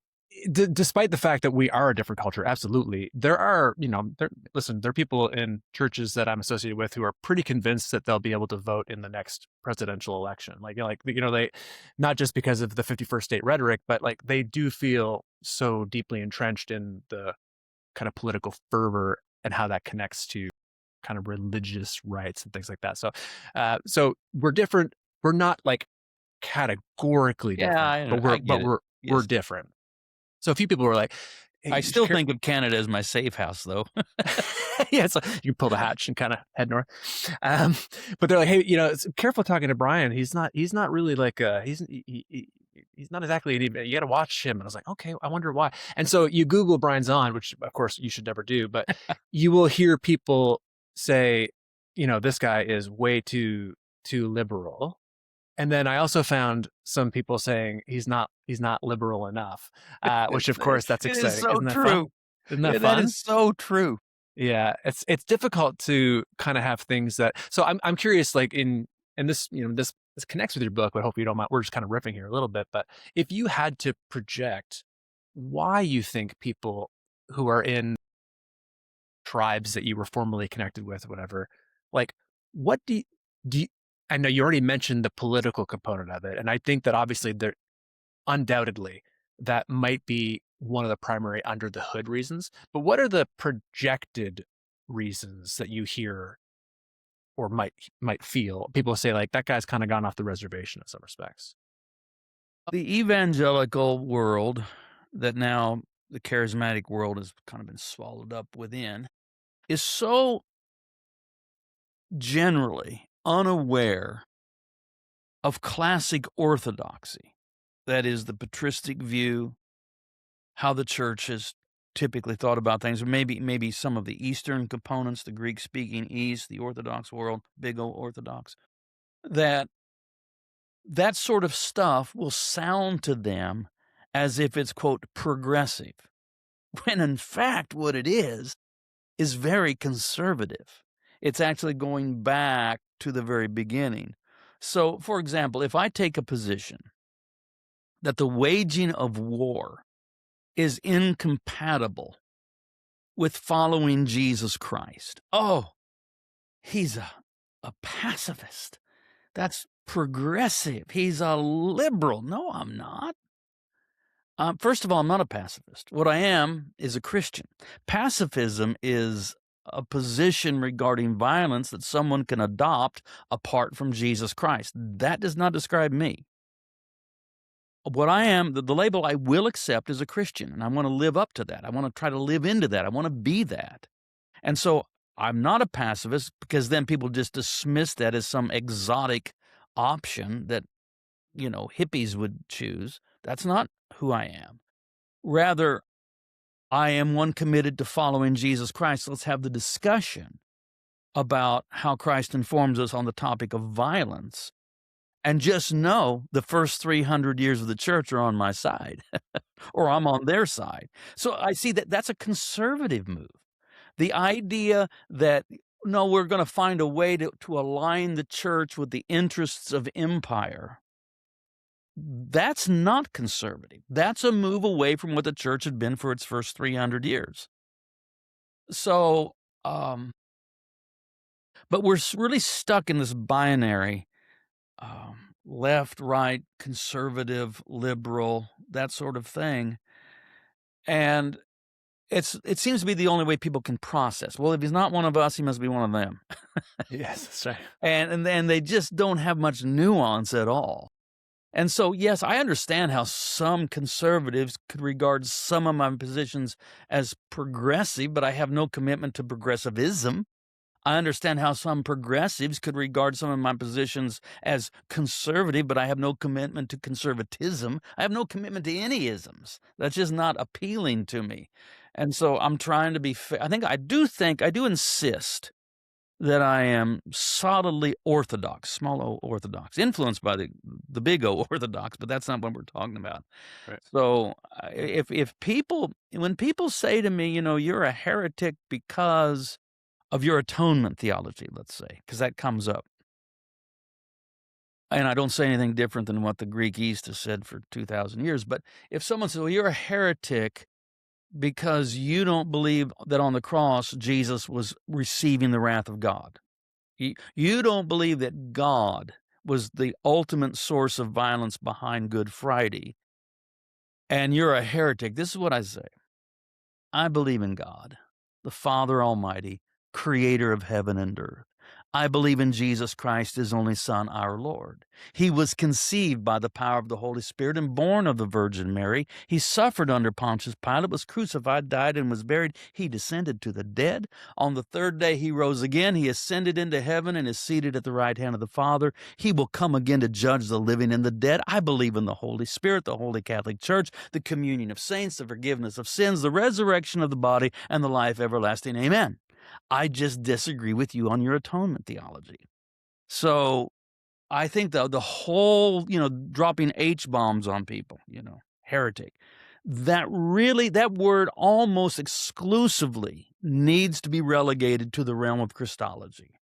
despite the fact that we are a different culture, absolutely, there are, there are people in churches that I'm associated with who are pretty convinced that they'll be able to vote in the next presidential election. They, not just because of the 51st state rhetoric, but like they do feel so deeply entrenched in the kind of political fervor and how that connects to kind of religious rights and things like that. So we're different. We're not like categorically different, but we're different. So a few people were like, hey, I still think of Canada as my safe house, though. Yeah, so you pull the hatch and kind of head north. But they're like, hey, careful talking to Brian. He's not really like he's not exactly you got to watch him. And I was like, okay, I wonder why. And so you Google Brian Zahnd, which of course you should never do, but you will hear people say, this guy is way too liberal. And then I also found some people saying he's not liberal enough, which of course that's exciting. It is so true. Isn't that fun? That is so true. Yeah, it's difficult to kind of have things that. So I'm curious, like in this, this connects with your book, but hopefully you don't mind. We're just kind of riffing here a little bit, but if you had to project why you think people who are in tribes that you were formerly connected with, or whatever, like what do you I know you already mentioned the political component of it, and I think that obviously there, undoubtedly, that might be one of the primary under the hood reasons. But what are the projected reasons that you hear or might feel? People say like that guy's kind of gone off the reservation in some respects. The evangelical world that now the charismatic world has kind of been swallowed up within is so generally unaware of classic orthodoxy. That is the patristic view, how the church has typically thought about things, or maybe some of the Eastern components, the Greek-speaking East, the Orthodox world, big old Orthodox, that sort of stuff will sound to them as if it's, quote, progressive. when in fact what it is very conservative. It's actually going back to the very beginning. So, for example, if I take a position that the waging of war is incompatible with following Jesus Christ, oh, he's a pacifist. That's progressive. He's a liberal. No, I'm not. First of all, I'm not a pacifist. What I am is a Christian. Pacifism is a position regarding violence that someone can adopt apart from Jesus Christ. That does not describe me. What I am, the label I will accept is a Christian, and I want to live up to that. I want to try to live into that. I want to be that. And so I'm not a pacifist, because then people just dismiss that as some exotic option that, hippies would choose. That's not who I am. Rather, I am one committed to following Jesus Christ. Let's have the discussion about how Christ informs us on the topic of violence. And just know the first 300 years of the church are on my side, or I'm on their side. So I see that that's a conservative move. The idea that, no, we're going to find a way to align the church with the interests of empire, that's not conservative. That's a move away from what the church had been for its first 300 years. So, but we're really stuck in this binary, left, right, conservative, liberal, that sort of thing. And it seems to be the only way people can process. Well, if he's not one of us, he must be one of them. Yes, that's right. And they just don't have much nuance at all. And so, yes, I understand how some conservatives could regard some of my positions as progressive, but I have no commitment to progressivism. I understand how some progressives could regard some of my positions as conservative, but I have no commitment to conservatism. I have no commitment to any isms. That's just not appealing to me. And so I'm trying to be fair. I do insist that I am solidly orthodox, small o orthodox, influenced by the big O orthodox, but that's not what we're talking about. Right. So when people say to me, you're a heretic because of your atonement theology, let's say, because that comes up. And I don't say anything different than what the Greek East has said for 2,000 years. But if someone says, well, you're a heretic because you don't believe that on the cross Jesus was receiving the wrath of God. You don't believe that God was the ultimate source of violence behind Good Friday, and you're a heretic. This is what I say. I believe in God, the Father Almighty, creator of heaven and earth. I believe in Jesus Christ, his only Son, our Lord. He was conceived by the power of the Holy Spirit and born of the Virgin Mary. He suffered under Pontius Pilate, was crucified, died, and was buried. He descended to the dead. On the third day he rose again. He ascended into heaven and is seated at the right hand of the Father. He will come again to judge the living and the dead. I believe in the Holy Spirit, the Holy Catholic Church, the communion of saints, the forgiveness of sins, the resurrection of the body, and the life everlasting. Amen. I just disagree with you on your atonement theology. So I think the whole, dropping H-bombs on people, heretic, that word almost exclusively needs to be relegated to the realm of Christology.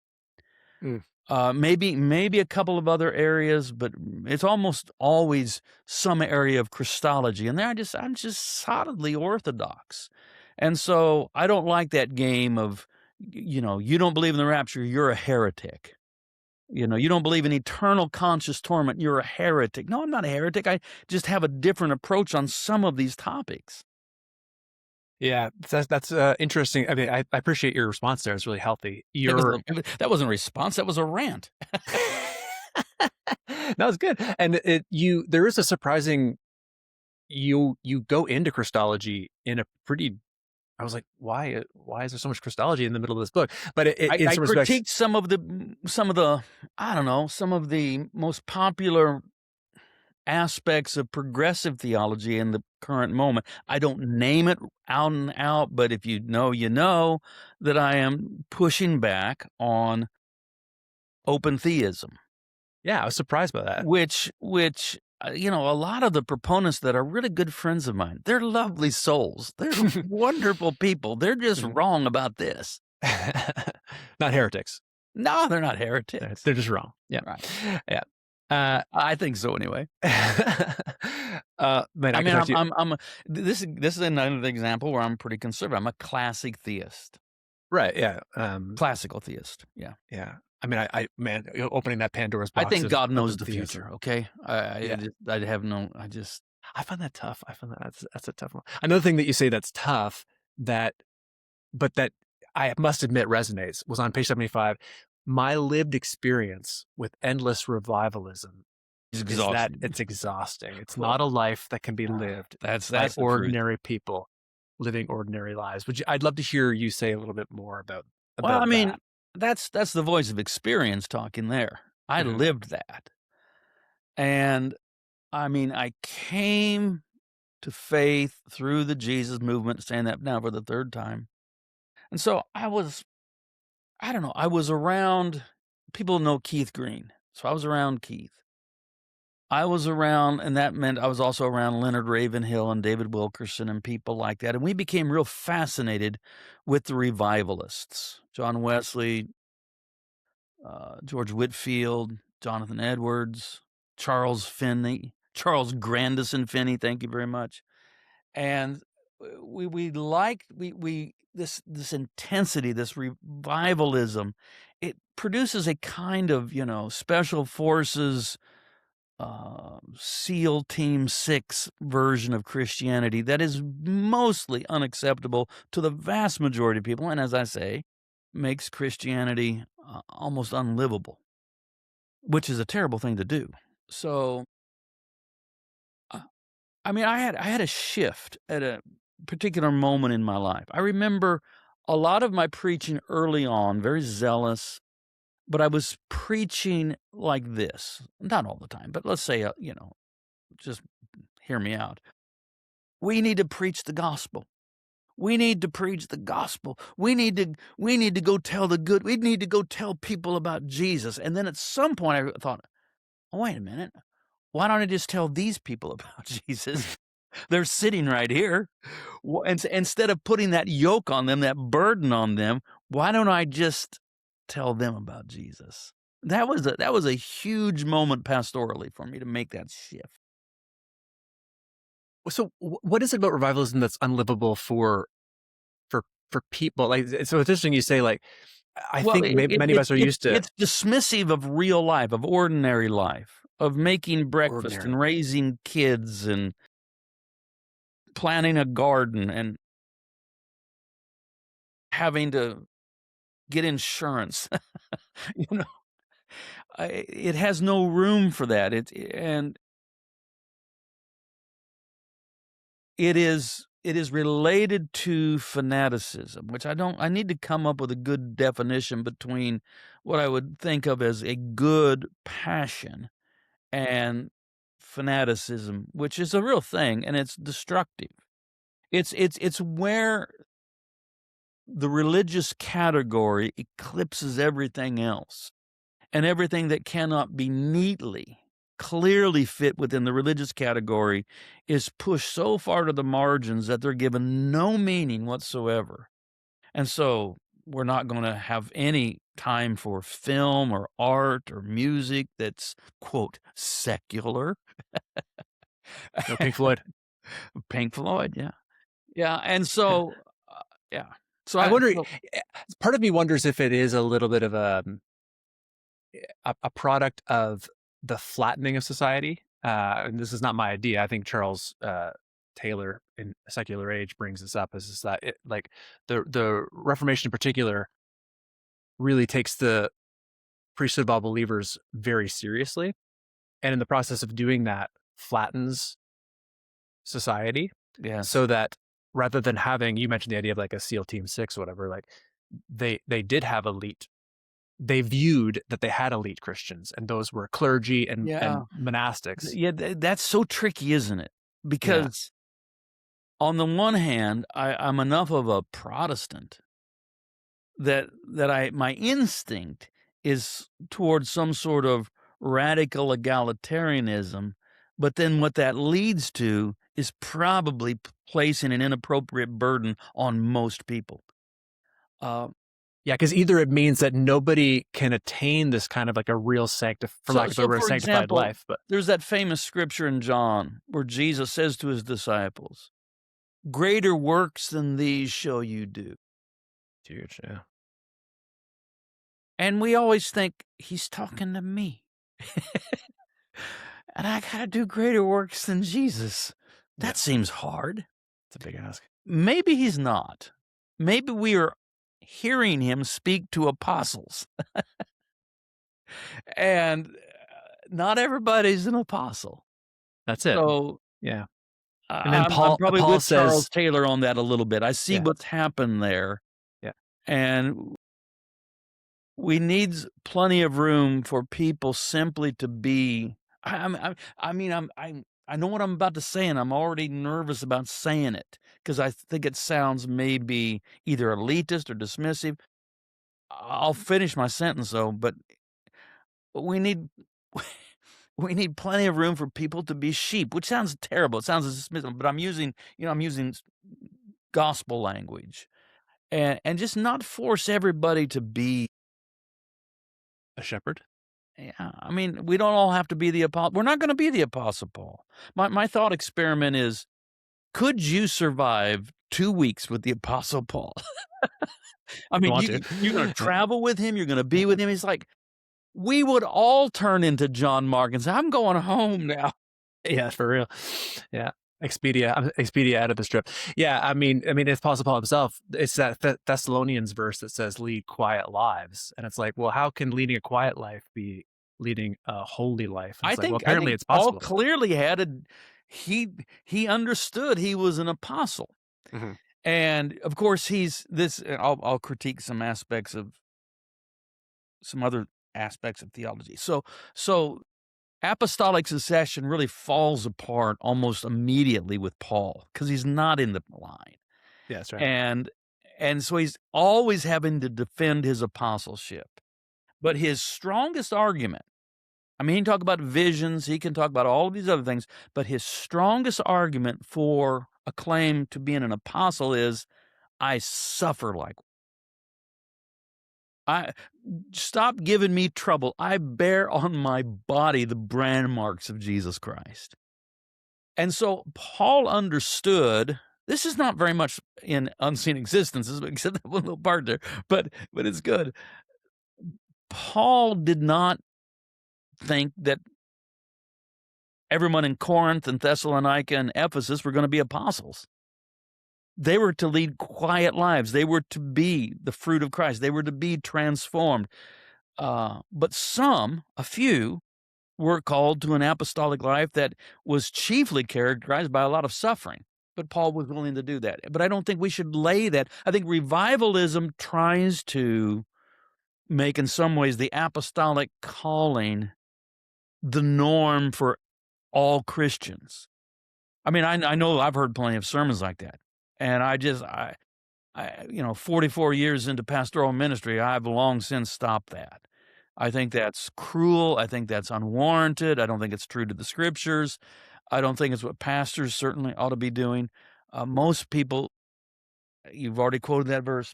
Maybe a couple of other areas, but it's almost always some area of Christology. And there I'm just solidly orthodox. And so I don't like that game of, you don't believe in the rapture, you're a heretic. You don't believe in eternal conscious torment, you're a heretic. No, I'm not a heretic. I just have a different approach on some of these topics. Yeah, that's interesting. I mean, I appreciate your response there. It's really healthy. That wasn't a response. That was a rant. That was good. And there is a surprising, you go into Christology in a pretty, I was like, why is there so much Christology in the middle of this book? But I critiqued some of the I don't know, some of the most popular aspects of progressive theology in the current moment. I don't name it out and out, but if you know that I am pushing back on open theism. Yeah, I was surprised by that. Which you know, a lot of the proponents that are really good friends of mine, they're lovely souls. They're wonderful people. They're just Mhm. wrong about this. Not heretics. No, they're not heretics. They're just wrong. Yeah. Right. Yeah. I think so anyway. Man, I I can mean, talk to you. this is another example where I'm pretty conservative. I'm a classic theist, Right. Yeah. classical theist. Yeah. Yeah. I mean, man, opening that Pandora's I box think God knows of the theism. future. Okay. Yeah. I have no, I just, I find that tough. I find that's a tough one. Another thing that you say that's tough but that I must admit resonates was on page 75. My lived experience with endless revivalism it's is that exhausting. it's exhausting. It's Well, not a life that can be lived that's by the truth. ordinary people living ordinary lives. I'd love to hear you say a little bit more about Well, I mean, that. that's the voice of experience talking there. I Mhm. lived that. And I mean, I came to faith through the Jesus movement, saying that now for the third time. And so I don't know, I was around, people know Keith Green. So I was around Keith. I was around, and that meant I was also around Leonard Ravenhill and David Wilkerson and people like that. And we became real fascinated with the revivalists, John Wesley, George Whitefield, Jonathan Edwards, Charles Finney, Charles Grandison Finney. Thank you very much. And we liked we this intensity, this revivalism. It produces a kind of, you know, special forces, SEAL Team 6 version of Christianity that is mostly unacceptable to the vast majority of people, and as I say, makes Christianity almost unlivable, which is a terrible thing to do. So, uh, I mean, I had a shift at a particular moment in my life. I remember a lot of my preaching early on, very zealous, but I was preaching like this, not all the time, but let's say, you know, just hear me out. We need to preach the gospel. We need to preach the gospel. We need to go tell the good. We need to go tell people about Jesus. And then at some point I thought, oh, wait a minute. Why don't I just tell these people about Jesus? They're sitting right here. And instead of putting that yoke on them, that burden on them, why don't I just tell them about Jesus? That was a huge moment pastorally for me to make that shift. So what is it about revivalism that's unlivable for people? Like, so it's interesting you say, like, I Well, think many of us are used to it's dismissive of real life, of ordinary life, of making breakfast ordinary. and raising kids and planting a garden and having to get insurance. You know, it has no room for that. And it is related to fanaticism, which I need to come up with a good definition between what I would think of as a good passion and fanaticism, which is a real thing, and it's destructive. It's where the religious category eclipses everything else, and everything that cannot be neatly, clearly fit within the religious category is pushed so far to the margins that they're given no meaning whatsoever. And so we're not going to have any time for film or art or music that's, quote, secular. No, Pink Floyd. Pink Floyd, yeah. Yeah, and so, yeah. So I wonder. so Part of me wonders if it is a little bit of a product of the flattening of society. And this is not my idea. I think Charles Taylor in A Secular Age brings this up. Is that like the Reformation in particular really takes the priesthood of all believers very seriously, and in the process of doing that, flattens society, yes. so that rather than having, you mentioned the idea of like a SEAL Team 6 or whatever, like they did have elite. They viewed that they had elite Christians, and those were clergy and Yeah. monastics. Yeah, that's so tricky, isn't it? Yeah. Because on the one hand, I'm enough of a Protestant that my instinct is towards some sort of radical egalitarianism But then what that leads to is probably placing an inappropriate burden on most people. Yeah, because either it means that nobody can attain this kind of like a real for lack of a word, for sanctified example, life. But there's that famous scripture in John where Jesus says to his disciples, "Greater works than these shall you do." huge, yeah. And we always think he's talking to me. And I got to do greater works than Jesus. That seems hard. It's a big ask. Maybe he's not. Maybe we are hearing him speak to apostles. And not everybody's an apostle. That's it. So yeah. And then I'm probably Paul with Charles says, Taylor on that a little bit. I see Yeah. what's happened there. Yeah. And we need plenty of room for people simply to be. I know what I'm about to say, and I'm already nervous about saying it because I think it sounds maybe either elitist or dismissive. I'll finish my sentence though, but we need we need plenty of room for people to be sheep, which sounds terrible. It sounds dismissive, but I'm using gospel language, and just not force everybody to be a shepherd. Yeah, I mean, we don't all have to be the apostle. We're not going to be the Apostle Paul. My thought experiment is, could you survive 2 weeks with the Apostle Paul? I mean, you're going to travel with him. You're going to be with him. He's like, we would all turn into John Mark and say, I'm going home now. Yeah, for real. Yeah. Expedia out of the strip. Yeah, I mean, it's Apostle Paul himself. It's that Thessalonians verse that says, "Lead quiet lives," and it's like, well, how can leading a quiet life be leading a holy life? And well, apparently it's possible. Paul clearly had he understood he was an apostle, and of course he's this. I'll critique some other aspects of theology. So. Apostolic succession really falls apart almost immediately with Paul because he's not in the line. Yeah, that's right. And so he's always having to defend his apostleship. But his strongest argument, I mean, he can talk about visions, he can talk about all of these other things, but his strongest argument for a claim to being an apostle is, I suffer like stop giving me trouble. I bear on my body the brand marks of Jesus Christ. And so Paul understood, this is not very much in Unseen Existences, except that one little part there, but it's good. Paul did not think that everyone in Corinth and Thessalonica and Ephesus were going to be apostles. They were to lead quiet lives. They were to be the fruit of Christ. They were to be transformed. But a few, were called to an apostolic life that was chiefly characterized by a lot of suffering. But Paul was willing to do that. But I don't think we should lay that. I think revivalism tries to make, in some ways, the apostolic calling the norm for all Christians. I mean, I know I've heard plenty of sermons like that. And I 44 years into pastoral ministry, I've long since stopped that. I think that's cruel. I think that's unwarranted. I don't think it's true to the scriptures. I don't think it's what pastors certainly ought to be doing. Most people, you've already quoted that verse,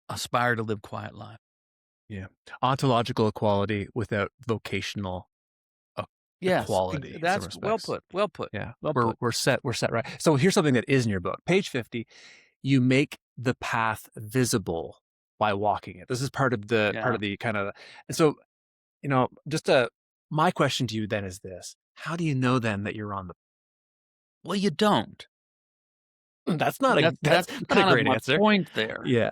aspire to live quiet lives. Yeah. Ontological equality without vocational equality. That's well put. Well put. Yeah. Well we're set right. So here's something that is in your book. Page 50, you make the path visible by walking it. This is part of the kind of, and so, my question to you then is this: how do you know then that you're on the? Well, you don't. That's not that's kind a great of my answer. point there. Yeah.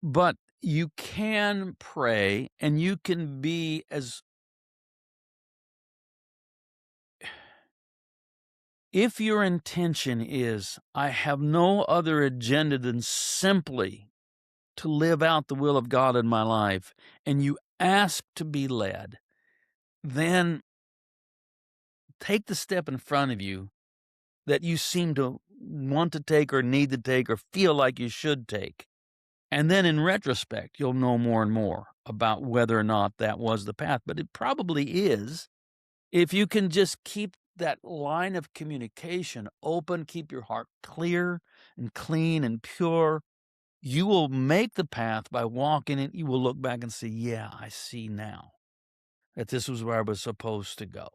But you can pray, and you can be as. If your intention is, I have no other agenda than simply to live out the will of God in my life, and you ask to be led, then take the step in front of you that you seem to want to take or need to take or feel like you should take. And then in retrospect, you'll know more and more about whether or not that was the path. But it probably is If you can just keep that line of communication open, keep your heart clear and clean and pure, you will make the path by walking it. You will look back and say, yeah, I see now that this was where I was supposed to go.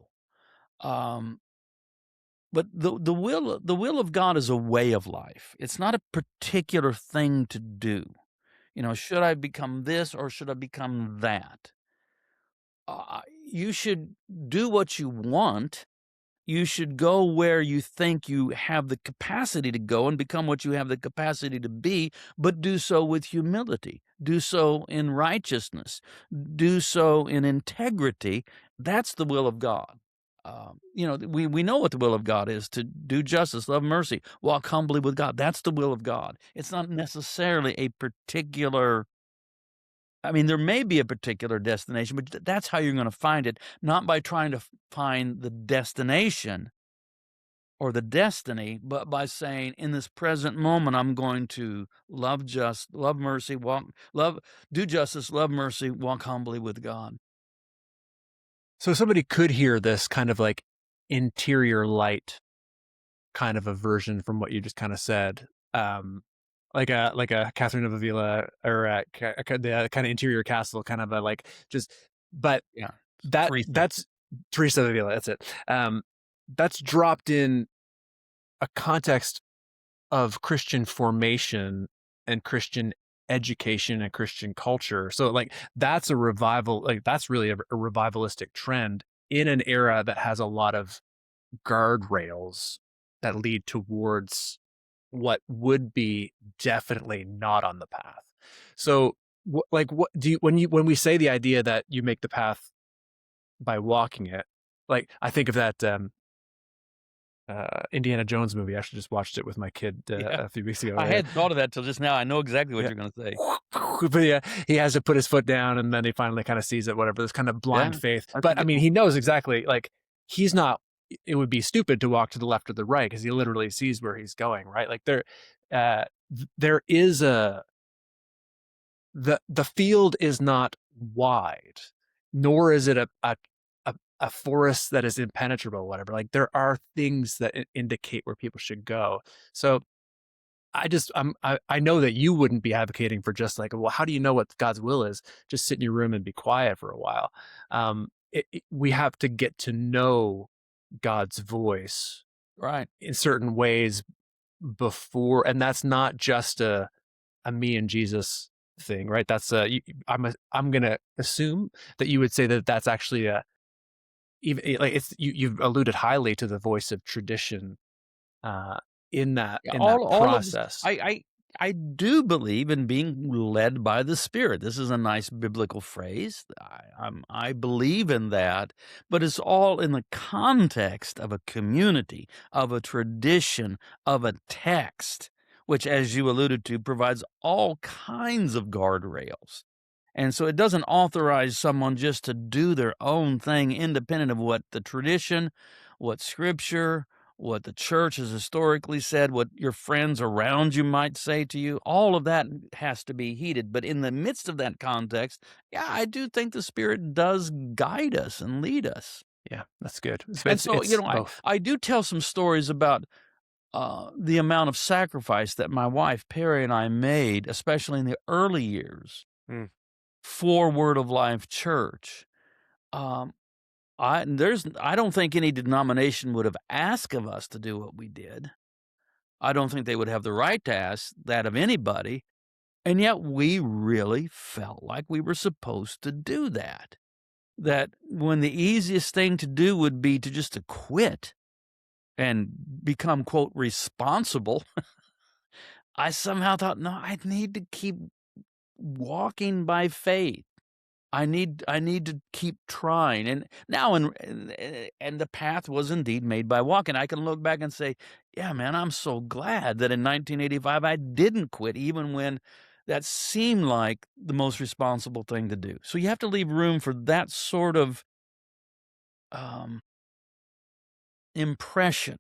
Um, but the will of God is a way of life. It's not a particular thing to do. Should I become this or should I become that? You should do what you want. You should go where you think you have the capacity to go and become what you have the capacity to be, but do so with humility. Do so in righteousness. Do so in integrity. That's the will of God. We know what the will of God is: to do justice, love mercy, walk humbly with God. That's the will of God. It's not necessarily a particular. There may be a particular destination, but that's how you're going to find it, not by trying to find the destination or the destiny, but by saying, in this present moment, I'm going to love mercy, do justice, love mercy, walk humbly with God. So somebody could hear this kind of like interior light kind of a version from what you just kind of said. Like a Catherine of Avila or the kind of interior castle kind of a like just, but Yeah, that's Teresa of Avila. That's it. That's dropped in a context of Christian formation and Christian education and Christian culture. So like that's a revival, like that's really a revivalistic trend in an era that has a lot of guardrails that lead towards what would be definitely not on the path. So what do you, when we say the idea that you make the path by walking it, like I think of that Indiana Jones movie. I actually just watched it with my kid a few weeks ago. I hadn't thought of that till just now. I know exactly what you're going to say. But yeah, he has to put his foot down and then he finally kind of sees it, whatever. This kind of blind faith. But I mean, he knows exactly, like he's not, it would be stupid to walk to the left or the right because he literally sees where he's going, right? Like there is the field is not wide, nor is it a forest that is impenetrable, whatever. Like there are things that indicate where people should go. So I know that you wouldn't be advocating for just like, well, how do you know what God's will is? Just sit in your room and be quiet for a while. We have to get to know God's voice, right, in certain ways before, and that's not just a me and Jesus thing, right? That's I'm gonna assume that you would say that that's actually even like it's you've alluded highly to the voice of tradition in that process. I do believe in being led by the Spirit. This is a nice biblical phrase. I believe in that, but it's all in the context of a community, of a tradition, of a text, which, as you alluded to, provides all kinds of guardrails. And so it doesn't authorize someone just to do their own thing independent of what the tradition, what Scripture, what the church has historically said, what your friends around you might say to you. All of that has to be heeded. But in the midst of that context, yeah, I do think the Spirit does guide us and lead us. Yeah, that's good. And so, I do tell some stories about the amount of sacrifice that my wife, Perry, and I made, especially in the early years, for Word of Life Church. I don't think any denomination would have asked of us to do what we did. I don't think they would have the right to ask that of anybody. And yet we really felt like we were supposed to do that. That when the easiest thing to do would be to quit and become, quote, responsible, I somehow thought, no, I need to keep walking by faith. I need to keep trying. And now, and the path was indeed made by walking. I can look back and say, yeah, man, I'm so glad that in 1985 I didn't quit, even when that seemed like the most responsible thing to do. So you have to leave room for that sort of impression.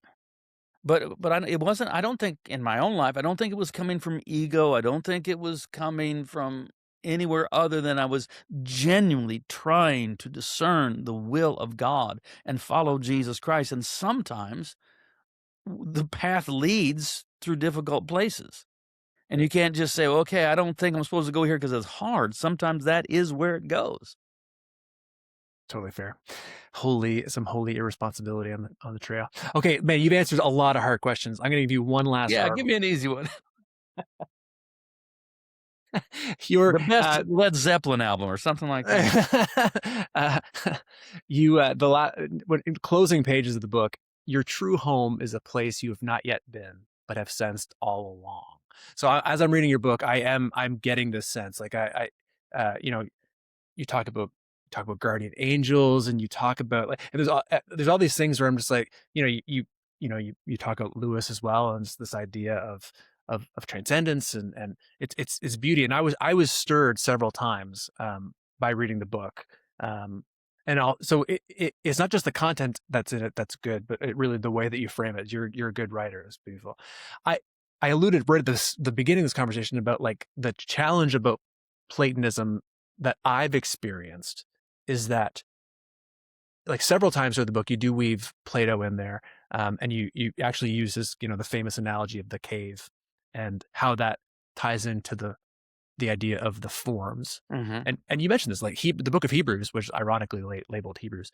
But it wasn't. I don't think in my own life. I don't think it was coming from ego. I don't think it was coming from anywhere other than I was genuinely trying to discern the will of God and follow Jesus Christ. And sometimes the path leads through difficult places. And you can't just say, okay, I don't think I'm supposed to go here because it's hard. Sometimes that is where it goes. Totally fair. Some holy irresponsibility on the trail. Okay, man, you've answered a lot of hard questions. I'm going to give you one last Yeah, hard give me an easy one. Your The best Led Zeppelin album or something like that. in closing pages of the book, your true home is a place you have not yet been, but have sensed all along. So as I'm reading your book, I'm getting this sense. Like you talk about guardian angels, and you talk about like, and there's all these things where I'm just like, you talk about Lewis as well, and it's this idea of transcendence and it's beauty. And I was stirred several times by reading the book. So it's not just the content that's in it that's good, but really the way that you frame it. You're a good writer. It's beautiful. I alluded right at the beginning of this conversation about like the challenge about Platonism that I've experienced is that, like, several times through the book, you do weave Plato in there, and you actually use this, the famous analogy of the cave and how that ties into the idea of the forms. Mm-hmm. And you mentioned this, like the book of Hebrews, which ironically labeled Hebrews,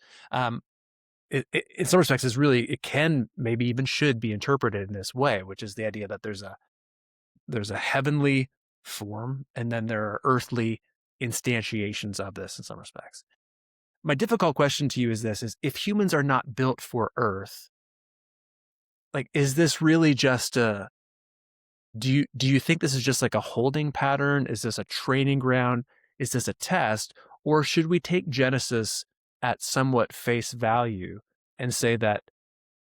it in some respects is really, it can maybe even should be interpreted in this way, which is the idea that there's a heavenly form, and then there are earthly instantiations of this in some respects. My difficult question to you is this: is if humans are not built for Earth, like, is this really just do you think this is just like a holding pattern? Is this a training ground? Is this a test? Or should we take Genesis at somewhat face value and say that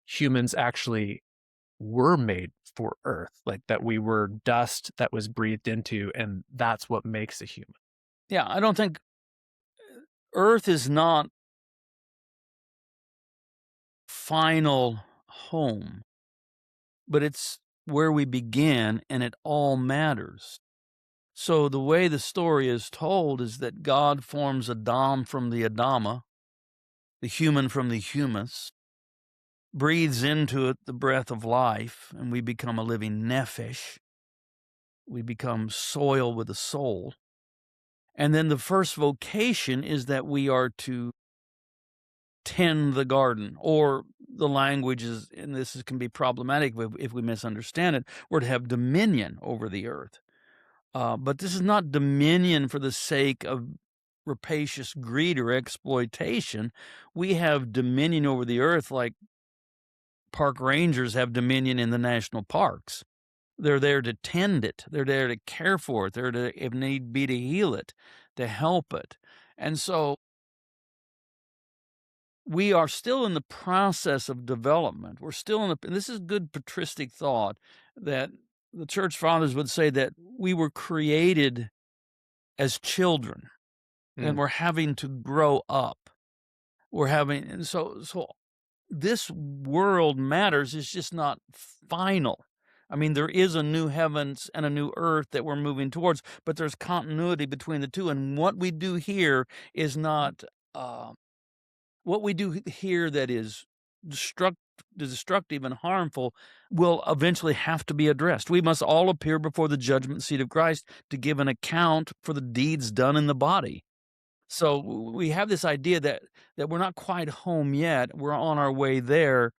humans actually were made for Earth, like that we were dust that was breathed into, and that's what makes a human? Yeah, I don't think Earth is not final home, but it's where we begin, and it all matters. So the way the story is told is that God forms Adam from the Adama, the human from the humus, breathes into it the breath of life, and we become a living nephesh. We become soil with a soul. And then the first vocation is that we are to tend the garden, or the language is, and can be problematic if we misunderstand it, we're to have dominion over the earth. But this is not dominion for the sake of rapacious greed or exploitation. We have dominion over the earth like park rangers have dominion in the national parks. They're there to tend it. They're there to care for it. They're to, if need be, to heal it, to help it. And so we are still in the process of development. We're still and this is good patristic thought, that the church fathers would say that we were created as children and we're having to grow up. And so this world matters. It's just not final. I mean, there is a new heavens and a new earth that we're moving towards, but there's continuity between the two. And what we do here is not what we do here that is destructive and harmful will eventually have to be addressed. We must all appear before the judgment seat of Christ to give an account for the deeds done in the body. So we have this idea that we're not quite home yet. We're on our way there,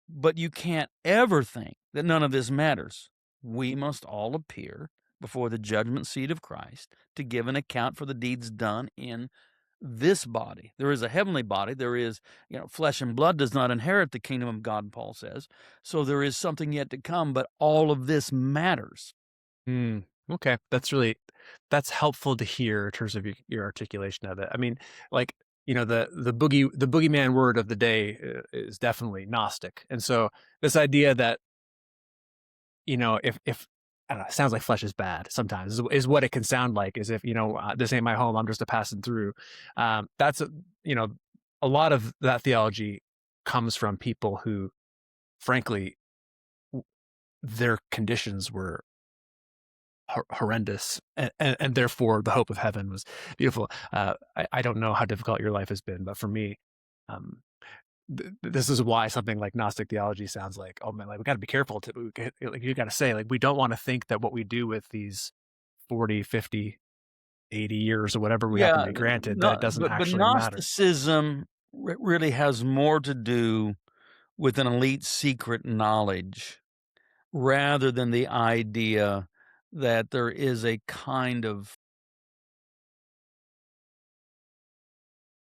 but you can't ever think that none of this matters. We must all appear before the judgment seat of Christ to give an account for the deeds done in this body. There is a heavenly body. There is, flesh and blood does not inherit the kingdom of God, Paul says. So there is something yet to come, but all of this matters. Okay. That's helpful to hear in terms of your articulation of it. I mean, like, the boogeyman word of the day is definitely Gnostic. And so this idea that, if I don't know, it sounds like flesh is bad sometimes is what it can sound like, as if, this ain't my home, I'm just a passing through. That's, a lot of that theology comes from people who, frankly, their conditions were horrendous, and therefore the hope of heaven was beautiful. I don't know how difficult your life has been, but for me, um, this is why something like Gnostic theology sounds like, oh man, like we got to be careful. Like you got to say, like, we don't want to think that what we do with these 40, 50, 80 years or whatever we happen to be granted, that it doesn't but actually matter. Gnosticism really has more to do with an elite secret knowledge rather than the idea that there is a kind of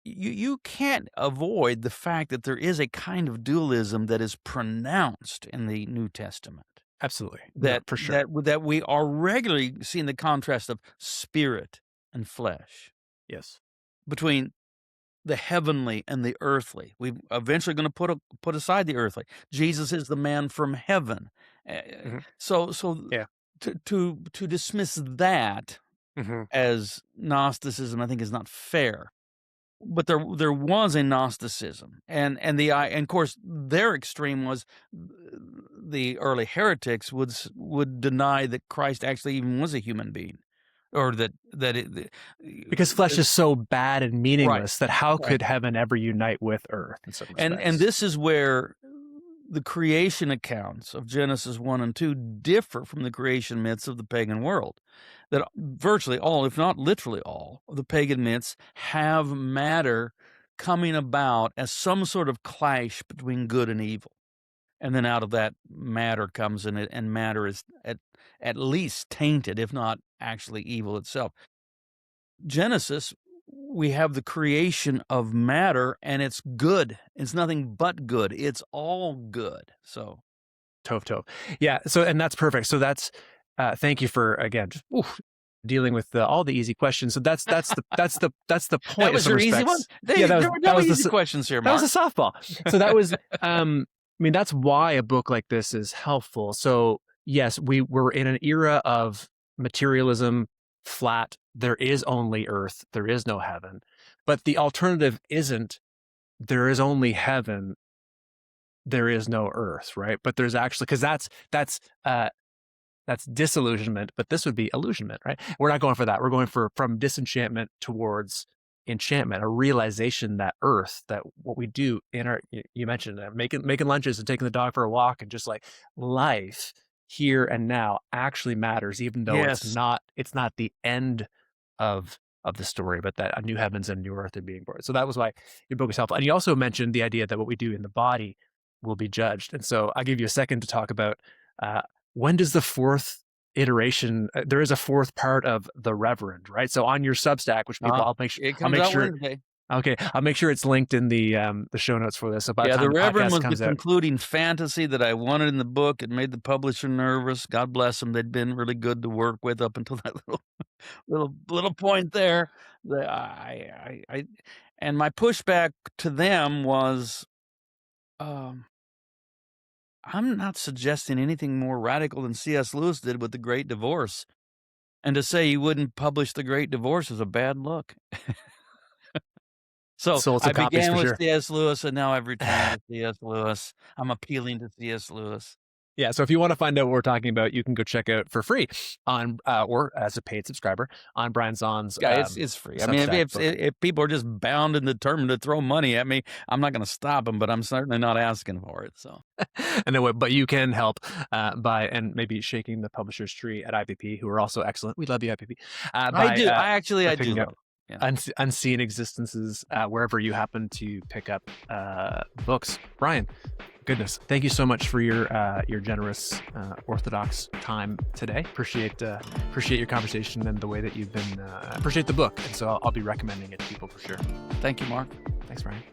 you can't avoid the fact that there is a kind of dualism that is pronounced in the New Testament. Absolutely. That for sure. that we are regularly seeing the contrast of spirit and flesh. Yes. Between the heavenly and the earthly. We're eventually going to put aside the earthly. Jesus is the man from heaven. Mm-hmm. So yeah. to dismiss that mm-hmm. as Gnosticism, I think, is not fair. But there was a Gnosticism, and of course their extreme was the early heretics would deny that Christ actually even was a human being, or because flesh is so bad and meaningless, right, that how could heaven ever unite with earth in some respects? And this is where the creation accounts of Genesis 1 and 2 differ from the creation myths of the pagan world. That virtually all, if not literally all, of the pagan myths have matter coming about as some sort of clash between good and evil. And then out of that, matter comes in it, and matter is at least tainted, if not actually evil itself. Genesis, we have the creation of matter, and it's good. It's nothing but good. It's all good. So, Tov. Yeah. So, and that's perfect. So that's, thank you for, again, just, dealing with all the easy questions. So that's the point. That was your easy one? That was easy questions here, Mark. That was a softball. So that was, I mean, that's why a book like this is helpful. So yes, we're in an era of materialism, flat. There is only earth. There is no heaven. But the alternative isn't there is only heaven. There is no earth, right? But there's actually, because that's disillusionment, but this would be illusionment, right? We're not going for that. We're going from disenchantment towards enchantment, a realization that earth, that what we do in our, you mentioned that, making lunches and taking the dog for a walk, and just like life here and now actually matters, even though it's not the end of the story, but that a new heavens and a new earth are being born. So that was why your book is helpful. And you also mentioned the idea that what we do in the body will be judged. And so I'll give you a second to talk about when does the fourth iteration, there is a fourth part of the Reverend, right? So on your Substack, which people, I'll make sure Wednesday. Okay, I'll make sure it's linked in the show notes for this. So by the time the Reverend was the out, concluding fantasy that I wanted in the book. It made the publisher nervous. God bless them; they'd been really good to work with up until that little point there. And my pushback to them was, I'm not suggesting anything more radical than C.S. Lewis did with The Great Divorce, and to say you wouldn't publish The Great Divorce is a bad look. So I began with C.S. Lewis, and now I've returned to C.S. Lewis. I'm appealing to C.S. Lewis. Yeah, so if you want to find out what we're talking about, you can go check out for free on, or as a paid subscriber, on Brian Zahn's it's free. I mean, if people are just bound and determined to throw money at me, I'm not going to stop them, but I'm certainly not asking for it. So, and then, but you can help by, and maybe shaking the publisher's tree at IPP, who are also excellent. We love you, IPP. I do. I do. Yeah. Unseen existences, wherever you happen to pick up books. Brian, goodness, thank you so much for your generous Orthodox time today. Appreciate your conversation and the way that you've been. Appreciate the book, and so I'll be recommending it to people for sure. Thank you, Mark. Thanks, Brian.